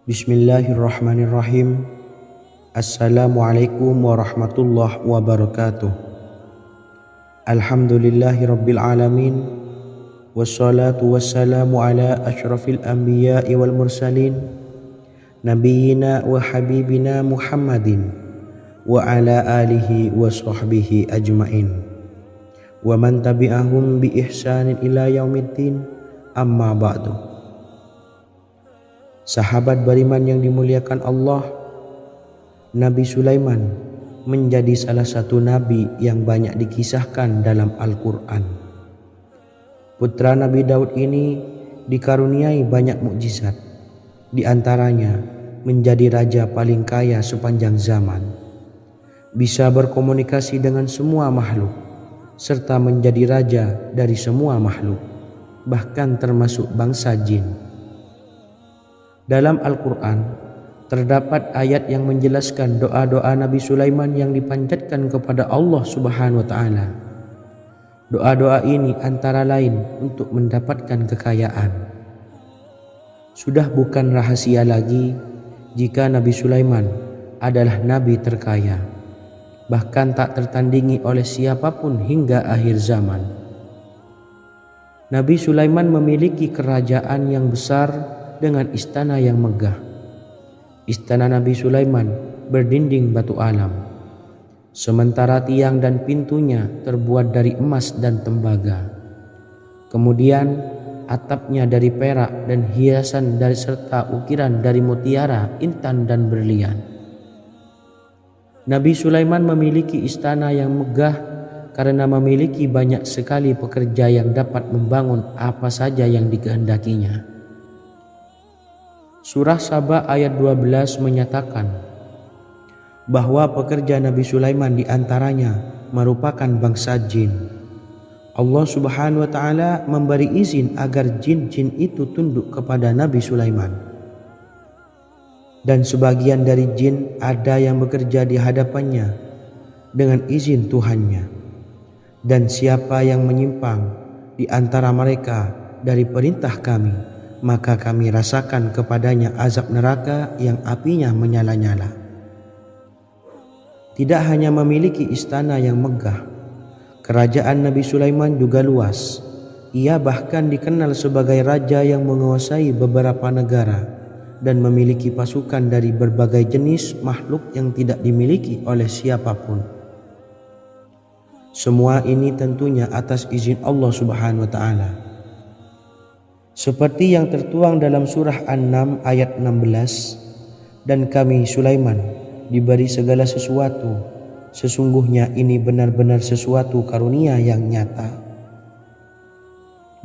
Speaker 1: Bismillahirrahmanirrahim. Assalamualaikum warahmatullahi wabarakatuh. Alhamdulillahi rabbil alamin. Wassalatu wassalamu ala asyrafil anbiya'i wal mursalin, nabiyyina wa habibina Muhammadin wa ala alihi wa sahbihi ajmain, wa man tabi'ahum bi ihsanin ila yaumiddin, amma ba'du. Sahabat beriman yang dimuliakan Allah, Nabi Sulaiman menjadi salah satu nabi yang banyak dikisahkan dalam Al-Quran. Putra Nabi Daud ini dikaruniai banyak mukjizat, di antaranya menjadi raja paling kaya sepanjang zaman, bisa berkomunikasi dengan semua makhluk, serta menjadi raja dari semua makhluk, bahkan termasuk bangsa jin. Dalam Al-Quran terdapat ayat yang menjelaskan doa-doa Nabi Sulaiman yang dipanjatkan kepada Allah Subhanahu wa taala. Doa-doa ini antara lain untuk mendapatkan kekayaan. Sudah bukan rahasia lagi jika Nabi Sulaiman adalah nabi terkaya, bahkan tak tertandingi oleh siapapun hingga akhir zaman. Nabi Sulaiman memiliki kerajaan yang besar dengan istana yang megah. Istana Nabi Sulaiman berdinding batu alam, sementara tiang dan pintunya terbuat dari emas dan tembaga. Kemudian atapnya dari perak dan hiasan dari serta ukiran dari mutiara, intan dan berlian. Nabi Sulaiman memiliki istana yang megah karena memiliki banyak sekali pekerja yang dapat membangun apa saja yang dikehendakinya. Surah Saba ayat 12 menyatakan bahwa pekerja Nabi Sulaiman diantaranya merupakan bangsa jin. Allah Subhanahu wa taala memberi izin agar jin-jin itu tunduk kepada Nabi Sulaiman. Dan sebagian dari jin ada yang bekerja di hadapannya dengan izin Tuhannya. Dan siapa yang menyimpang di antara mereka dari perintah kami, maka kami rasakan kepadanya azab neraka yang apinya menyala-nyala. Tidak hanya memiliki istana yang megah, kerajaan Nabi Sulaiman juga luas. Ia bahkan dikenal sebagai raja yang menguasai beberapa negara dan memiliki pasukan dari berbagai jenis makhluk yang tidak dimiliki oleh siapapun. Semua ini tentunya atas izin Allah Subhanahu wa taala. Seperti yang tertuang dalam surah An-Naml ayat 16, dan kami Sulaiman diberi segala sesuatu, sesungguhnya ini benar-benar sesuatu karunia yang nyata.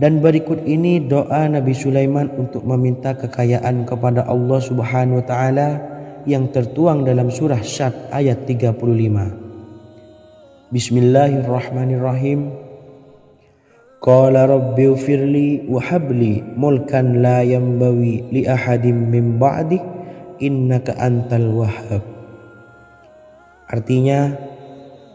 Speaker 1: Dan berikut ini doa Nabi Sulaiman untuk meminta kekayaan kepada Allah Subhanahu wa taala yang tertuang dalam surah Syad ayat 35. Bismillahirrahmanirrahim. Qala rabbighfirli wa habli mulkan la yanbawi li ahadin min ba'di innaka antal wahhab. Artinya,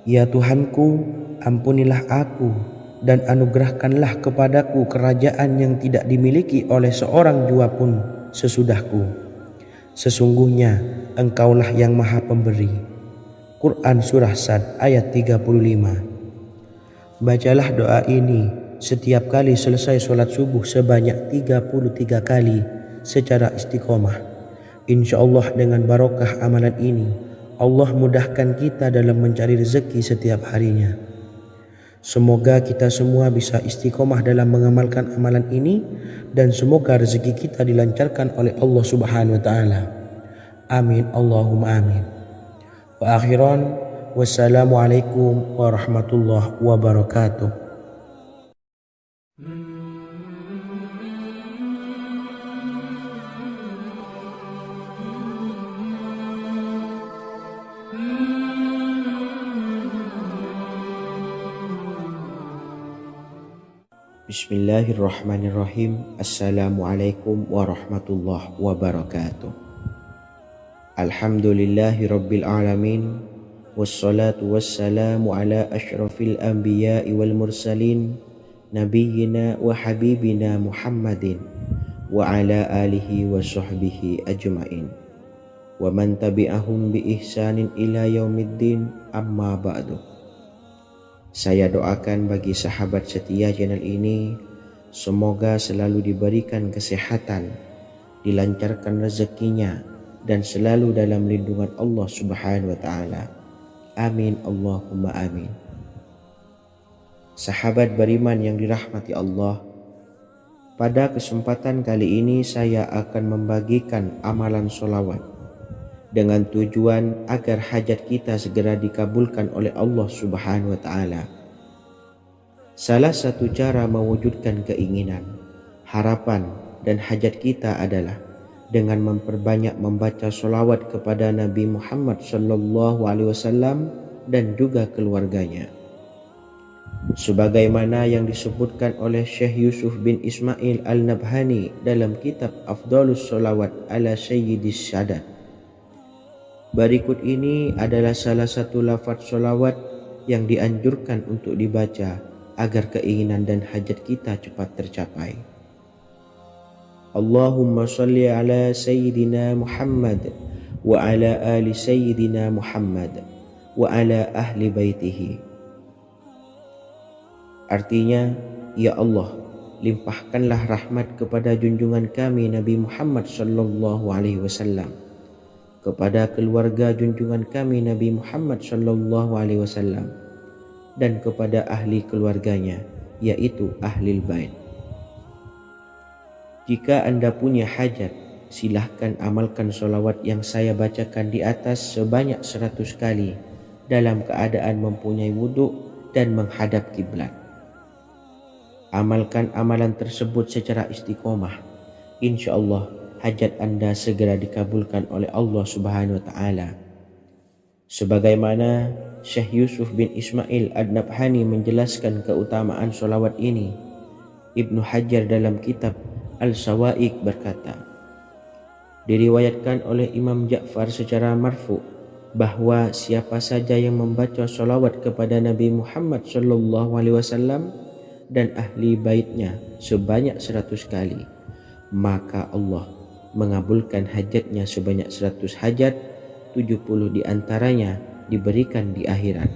Speaker 1: ya Tuhanku, ampunilah aku dan anugerahkanlah kepadaku kerajaan yang tidak dimiliki oleh seorang jua pun sesudahku. Sesungguhnya Engkaulah yang Maha Pemberi. Quran Surah Sad ayat 35. Bacalah doa ini setiap kali selesai sholat subuh sebanyak 33 kali secara istiqomah. Insya Allah dengan barokah amalan ini, Allah mudahkan kita dalam mencari rezeki setiap harinya. Semoga kita semua bisa istiqomah dalam mengamalkan amalan ini, dan semoga rezeki kita dilancarkan oleh Allah Subhanahu wa taala. Amin Allahumma amin. Wa akhiran, wassalamualaikum warahmatullahi wabarakatuh. Bismillahirrahmanirrahim. Assalamualaikum warahmatullahi wabarakatuh. Alhamdulillahi rabbil alamin, wassalatu wassalamu ala ashrafil anbiya'i wal mursalin, nabiyyina wa habibina Muhammadin wa ala alihi wa sahbihi ajma'in wa man tabi'ahum bi ihsanin ila yaumiddin, amma ba'du. Saya doakan bagi sahabat setia channel ini, semoga selalu diberikan kesehatan, dilancarkan rezekinya, dan selalu dalam lindungan Allah Subhanahu wa taala. Amin Allahumma amin. Sahabat beriman yang dirahmati Allah, pada kesempatan kali ini saya akan membagikan amalan sholawat dengan tujuan agar hajat kita segera dikabulkan oleh Allah Subhanahu wa taala. Salah satu cara mewujudkan keinginan, harapan, dan hajat kita adalah dengan memperbanyak membaca sholawat kepada Nabi Muhammad SAW dan juga keluarganya. Sebagaimana yang disebutkan oleh Syekh Yusuf bin Ismail Al-Nabhani dalam kitab Afdhalus Sholawat ala Sayyidis Sadat. Berikut ini adalah salah satu lafaz sholawat yang dianjurkan untuk dibaca agar keinginan dan hajat kita cepat tercapai. Allahumma salli ala Sayyidina Muhammad wa ala ali Sayyidina Muhammad wa ala ahli baitihi. Artinya, ya Allah, limpahkanlah rahmat kepada junjungan kami Nabi Muhammad sallallahu alaihi wasallam, kepada keluarga junjungan kami Nabi Muhammad sallallahu alaihi wasallam, dan kepada ahli keluarganya, yaitu ahlil bait. Jika Anda punya hajat, silahkan amalkan sholawat yang saya bacakan di atas sebanyak 100 kali dalam keadaan mempunyai wudhu dan menghadap kiblat. Amalkan amalan tersebut secara istiqomah. Insya Allah hajat Anda segera dikabulkan oleh Allah Subhanahu wa taala. Sebagaimana Syekh Yusuf bin Ismail Ad-Nabhani menjelaskan keutamaan sholawat ini, Ibnu Hajar dalam kitab Al-Sawa'iq berkata, diriwayatkan oleh Imam Ja'far secara marfu bahwa siapa saja yang membaca sholawat kepada Nabi Muhammad SAW dan ahli baitnya sebanyak 100 kali, maka Allah mengabulkan hajatnya sebanyak 100 hajat, 70 diantaranya diberikan di akhirat.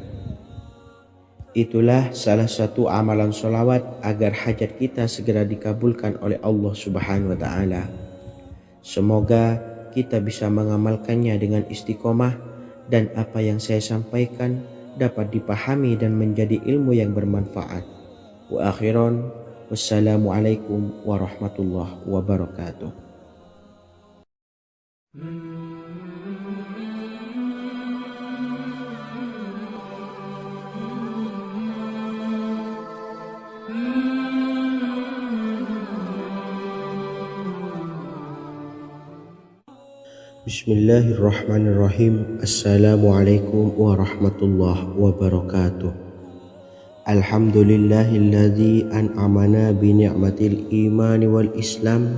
Speaker 1: Itulah salah satu amalan sholawat agar hajat kita segera dikabulkan oleh Allah Subhanahu wa Ta'ala. Semoga kita bisa mengamalkannya dengan istiqomah dan apa yang saya sampaikan dapat dipahami dan menjadi ilmu yang bermanfaat. Wa akhiran, wassalamualaikum warahmatullahi wabarakatuh. Bismillahirrahmanirrahim. Assalamualaikum warahmatullahi wabarakatuh. Alhamdulillahilladzi an'amana bi ni'matil imani wal islam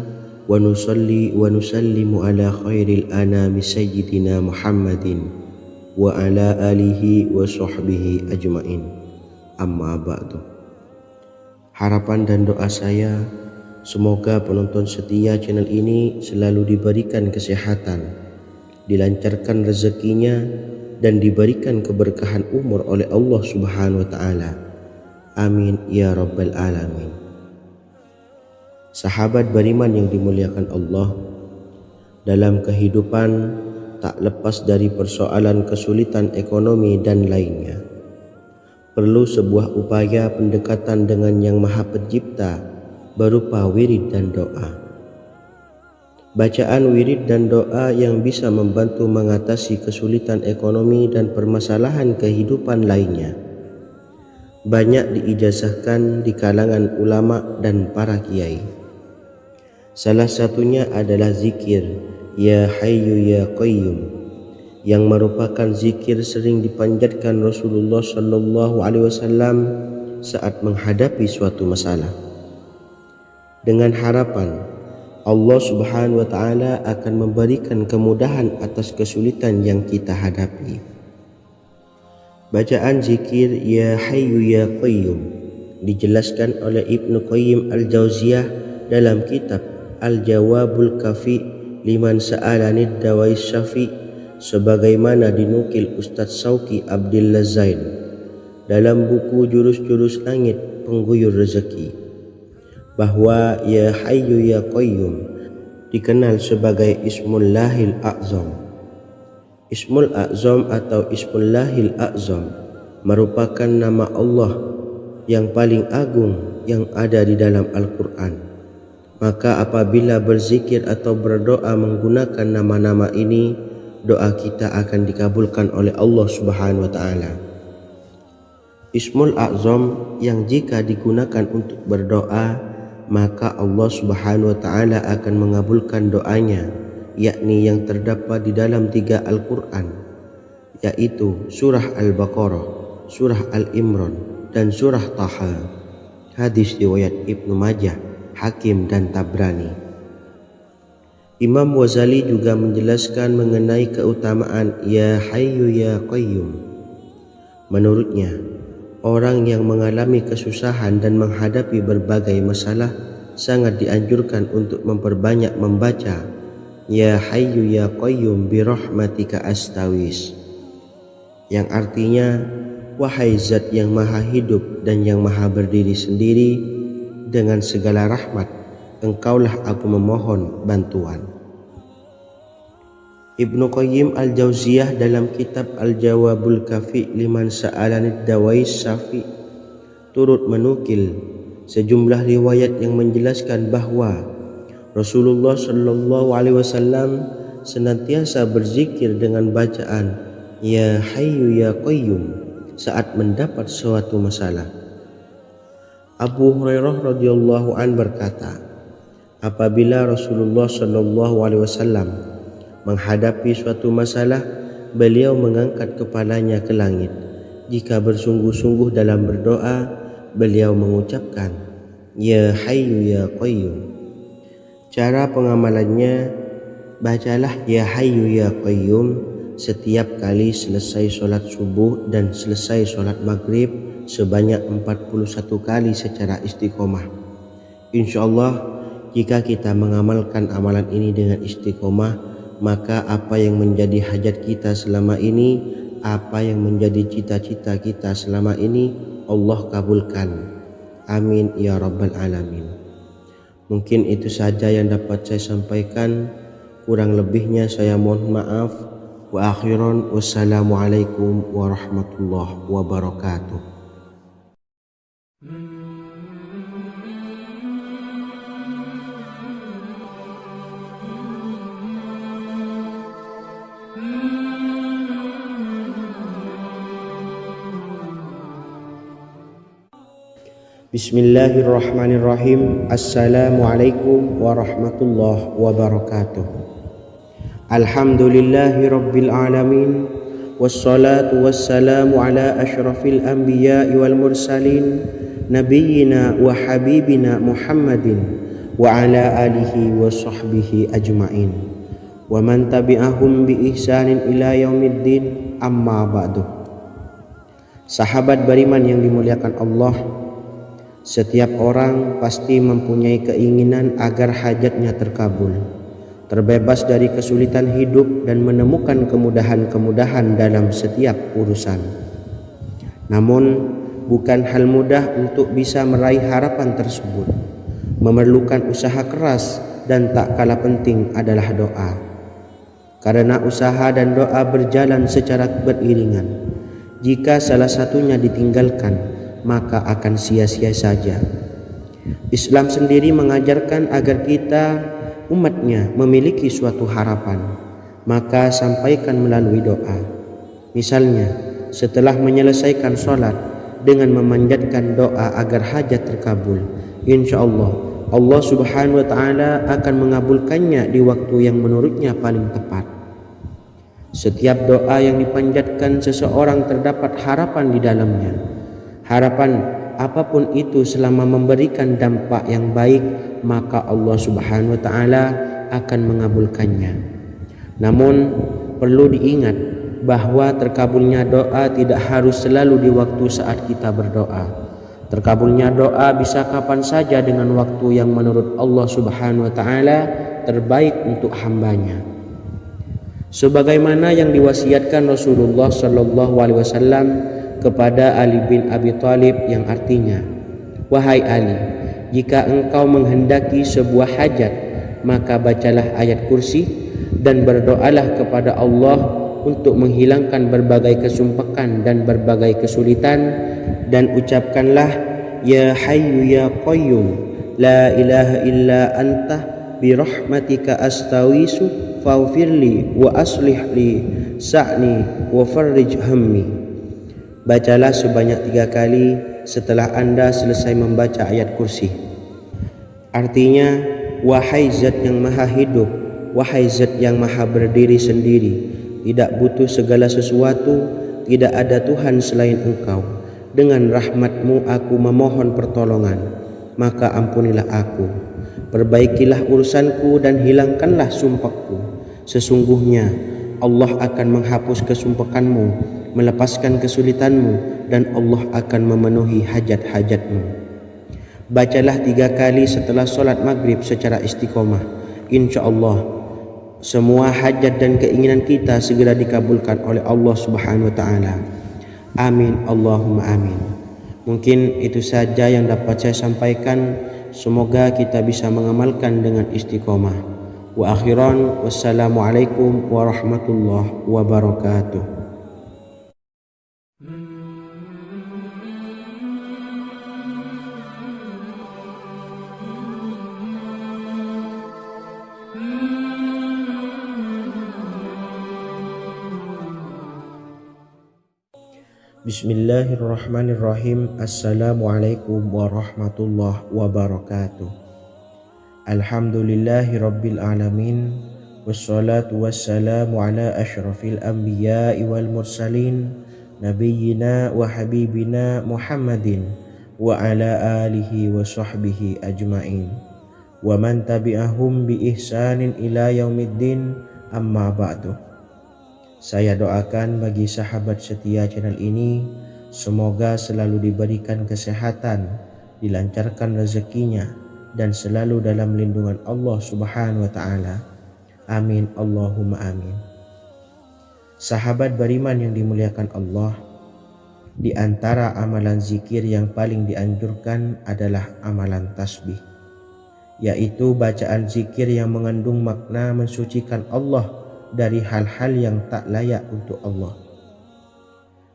Speaker 1: wa nusalli wa nusallimu ala khairil anami sayyidina Muhammadin wa ala alihi wa sahbihi ajmain. Amma ba'du. Harapan dan doa saya, semoga penonton setia channel ini selalu diberikan kesehatan, dilancarkan rezekinya, dan diberikan keberkahan umur oleh Allah Subhanahu wa Ta'ala. Amin ya rabbal alamin. Sahabat beriman yang dimuliakan Allah, dalam kehidupan tak lepas dari persoalan kesulitan ekonomi dan lainnya. Perlu sebuah upaya pendekatan dengan Yang Maha Pencipta berupa wirid dan doa. Bacaan wirid dan doa yang bisa membantu mengatasi kesulitan ekonomi dan permasalahan kehidupan lainnya banyak diijazahkan di kalangan ulama dan para kiai. Salah satunya adalah zikir Ya Hayyu Ya Qayyum, yang merupakan zikir sering dipanjatkan Rasulullah SAW saat menghadapi suatu masalah, dengan harapan Allah Subhanahu wa Ta'ala akan memberikan kemudahan atas kesulitan yang kita hadapi. Bacaan zikir Ya Hayyu Ya Qayyum dijelaskan oleh Ibnu Qayyim Al-Jauziyah dalam kitab Al-Jawabul Kafi liman sa'alanid dawais syafi, sebagaimana dinukil Ustadz Sauki Abdillah Zain dalam buku Jurus-Jurus Langit Pengguyur Rezeki, bahwa Ya Hayyu Ya Qayyum dikenal sebagai Ismullahil A'zam. Ismul A'zam atau Ismullahil A'zam merupakan nama Allah yang paling agung yang ada di dalam Al-Quran. Maka apabila berzikir atau berdoa menggunakan nama-nama ini, doa kita akan dikabulkan oleh Allah Subhanahu wa Ta'ala. Ismul A'zam yang jika digunakan untuk berdoa, maka Allah Subhanahu wa Ta'ala akan mengabulkan doanya, yakni yang terdapat di dalam 3 Al-Quran, yaitu surah Al-Baqarah, surah Al-Imran, dan surah Taha. Hadis riwayat Ibnu Majah, Hakim, dan Tabrani. Imam Ghazali juga menjelaskan mengenai keutamaan Ya Hayyu Ya Qayyum. Menurutnya, orang yang mengalami kesusahan dan menghadapi berbagai masalah sangat dianjurkan untuk memperbanyak membaca Ya Hayyu Ya Qayyum bi rahmatika astawis, yang artinya, wahai zat yang maha hidup dan yang maha berdiri sendiri, dengan segala rahmat engkaulah aku memohon bantuan. Ibnu Qayyim Al-Jauziyah dalam kitab Al-Jawabul Kafi liman sa'alanid dawais syafi turut menukil sejumlah riwayat yang menjelaskan bahwa Rasulullah SAW senantiasa berzikir dengan bacaan Ya Hayyu Ya Qayyum saat mendapat suatu masalah. Abu Hurairah radhiyallahu an berkata, apabila Rasulullah SAW menghadapi suatu masalah, beliau mengangkat kepalanya ke langit. Jika bersungguh-sungguh dalam berdoa, beliau mengucapkan Ya Hayyu Ya Qayyum. Cara pengamalannya, bacalah Ya Hayyu Ya Qayyum setiap kali selesai sholat subuh dan selesai sholat maghrib sebanyak 41 kali secara istiqomah. Insya Allah jika kita mengamalkan amalan ini dengan istiqomah, maka apa yang menjadi hajat kita selama ini, apa yang menjadi cita-cita kita selama ini, Allah kabulkan. Amin ya rabbal alamin. Mungkin itu saja yang dapat saya sampaikan. Kurang lebihnya saya mohon maaf. Wa akhiran, wassalamualaikum warahmatullahi wabarakatuh. Bismillahirrahmanirrahim. Assalamualaikum warahmatullahi wabarakatuh. Alhamdulillahi rabbil alamin. Wassalatu wassalamu ala ashrafil anbiya'i wal mursalin, nabiyyina wa habibina Muhammadin wa ala alihi wa sahbihi ajma'in, wa man tabi'ahum bi ihsanin ila yaumiddin, amma ba'du. Sahabat beriman yang dimuliakan Allah, setiap orang pasti mempunyai keinginan agar hajatnya terkabul, terbebas dari kesulitan hidup dan menemukan kemudahan-kemudahan dalam setiap urusan. Namun, bukan hal mudah untuk bisa meraih harapan tersebut. Memerlukan usaha keras dan tak kalah penting adalah doa. Karena usaha dan doa berjalan secara beriringan. Jika salah satunya ditinggalkan, maka akan sia-sia saja. Islam sendiri mengajarkan agar kita umatnya memiliki suatu harapan, maka sampaikan melalui doa. Misalnya, setelah menyelesaikan sholat dengan memanjatkan doa agar hajat terkabul, insya Allah Allah subhanahu wa ta'ala akan mengabulkannya di waktu yang menurutnya paling tepat. Setiap doa yang dipanjatkan seseorang terdapat harapan di dalamnya. Harapan apapun itu selama memberikan dampak yang baik, maka Allah subhanahu wa ta'ala akan mengabulkannya. Namun perlu diingat bahwa terkabulnya doa tidak harus selalu di waktu saat kita berdoa. Terkabulnya doa bisa kapan saja dengan waktu yang menurut Allah subhanahu wa ta'ala terbaik untuk hambanya. Sebagaimana yang diwasiatkan Rasulullah sallallahu alaihi wasallam kepada Ali bin Abi Thalib, yang artinya, wahai Ali, jika engkau menghendaki sebuah hajat, maka bacalah ayat kursi dan berdoalah kepada Allah untuk menghilangkan berbagai kesumpakan dan berbagai kesulitan, dan ucapkanlah, ya hayyu ya qayyum la ilaha illa anta birahmatika astawisu faghfirli wa aslih li sa'ni wa farrij hammi. Bacalah sebanyak 3 kali setelah Anda selesai membaca ayat kursi. Artinya, wahai zat yang maha hidup, wahai zat yang maha berdiri sendiri, tidak butuh segala sesuatu, tidak ada Tuhan selain Engkau. Dengan rahmat-Mu aku memohon pertolongan, maka ampunilah aku. Perbaikilah urusanku dan hilangkanlah sumpahku. Sesungguhnya Allah akan menghapus kesumpakanmu, melepaskan kesulitanmu, dan Allah akan memenuhi hajat-hajatmu. Bacalah 3 kali setelah sholat maghrib secara istiqomah. Insya Allah semua hajat dan keinginan kita segera dikabulkan oleh Allah subhanahu wa ta'ala. Amin Allahumma amin. Mungkin itu saja yang dapat saya sampaikan. Semoga kita bisa mengamalkan dengan istiqomah. Wa akhiran, wassalamualaikum warahmatullahi wabarakatuh. Bismillahirrahmanirrahim. Assalamualaikum warahmatullahi wabarakatuh. Alhamdulillahi rabbil alamin. Wassalatu wassalamu ala ashrafil anbiya'i wal mursalin, nabiyyina wa habibina Muhammadin wa ala alihi wa sahbihi ajma'in, wa man tabi'ahum bi ihsanin ila yaumiddin, amma ba'du. Saya doakan bagi sahabat setia channel ini, semoga selalu diberikan kesehatan, dilancarkan rezekinya, dan selalu dalam lindungan Allah Subhanahu wa taala. Amin Allahumma amin. Sahabat beriman yang dimuliakan Allah, di antara amalan zikir yang paling dianjurkan adalah amalan tasbih, yaitu bacaan zikir yang mengandung makna mensucikan Allah dari hal-hal yang tak layak untuk Allah.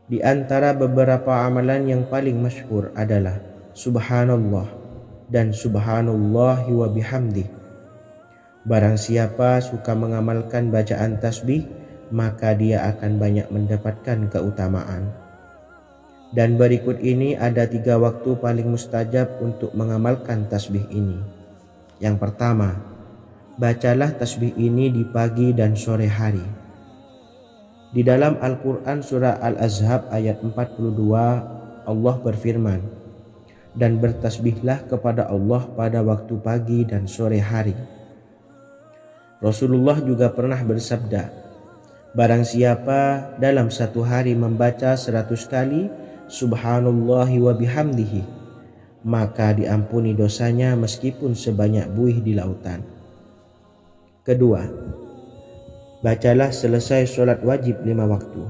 Speaker 1: Di antara beberapa amalan yang paling masyhur adalah Subhanallah dan Subhanallahi wa bihamdih. Barang siapa suka mengamalkan bacaan tasbih, maka dia akan banyak mendapatkan keutamaan. Dan berikut ini ada 3 waktu paling mustajab untuk mengamalkan tasbih ini. Yang pertama, bacalah tasbih ini di pagi dan sore hari. Di dalam Al-Quran surah Al-Ahzab ayat 42, Allah berfirman, dan bertasbihlah kepada Allah pada waktu pagi dan sore hari. Rasulullah juga pernah bersabda, barang siapa dalam satu hari membaca 100 kali Subhanallahi wa bihamdihi, maka diampuni dosanya meskipun sebanyak buih di lautan. Kedua, bacalah selesai sholat wajib 5 waktu.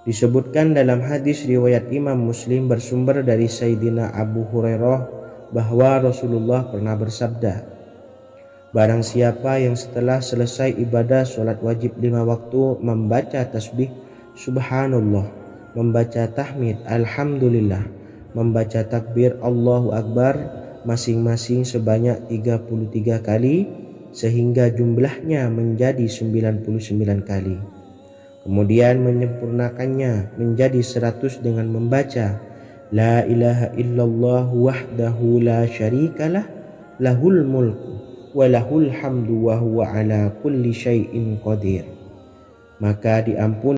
Speaker 1: Disebutkan dalam hadis riwayat Imam Muslim bersumber dari Sayyidina Abu Hurairah bahwa Rasulullah pernah bersabda, barang siapa yang setelah selesai ibadah sholat wajib 5 waktu membaca tasbih Subhanallah, membaca tahmid Alhamdulillah, membaca takbir Allahu Akbar masing-masing sebanyak 33 kali sehingga jumlahnya menjadi 99 kali. Kemudian menyempurnakannya menjadi 100 dengan membaca La ilaha illallah wahdahu la syarikalah lahul mulku walahul hamdu wa huwa ala kulli syai'in qadir, maka diampuni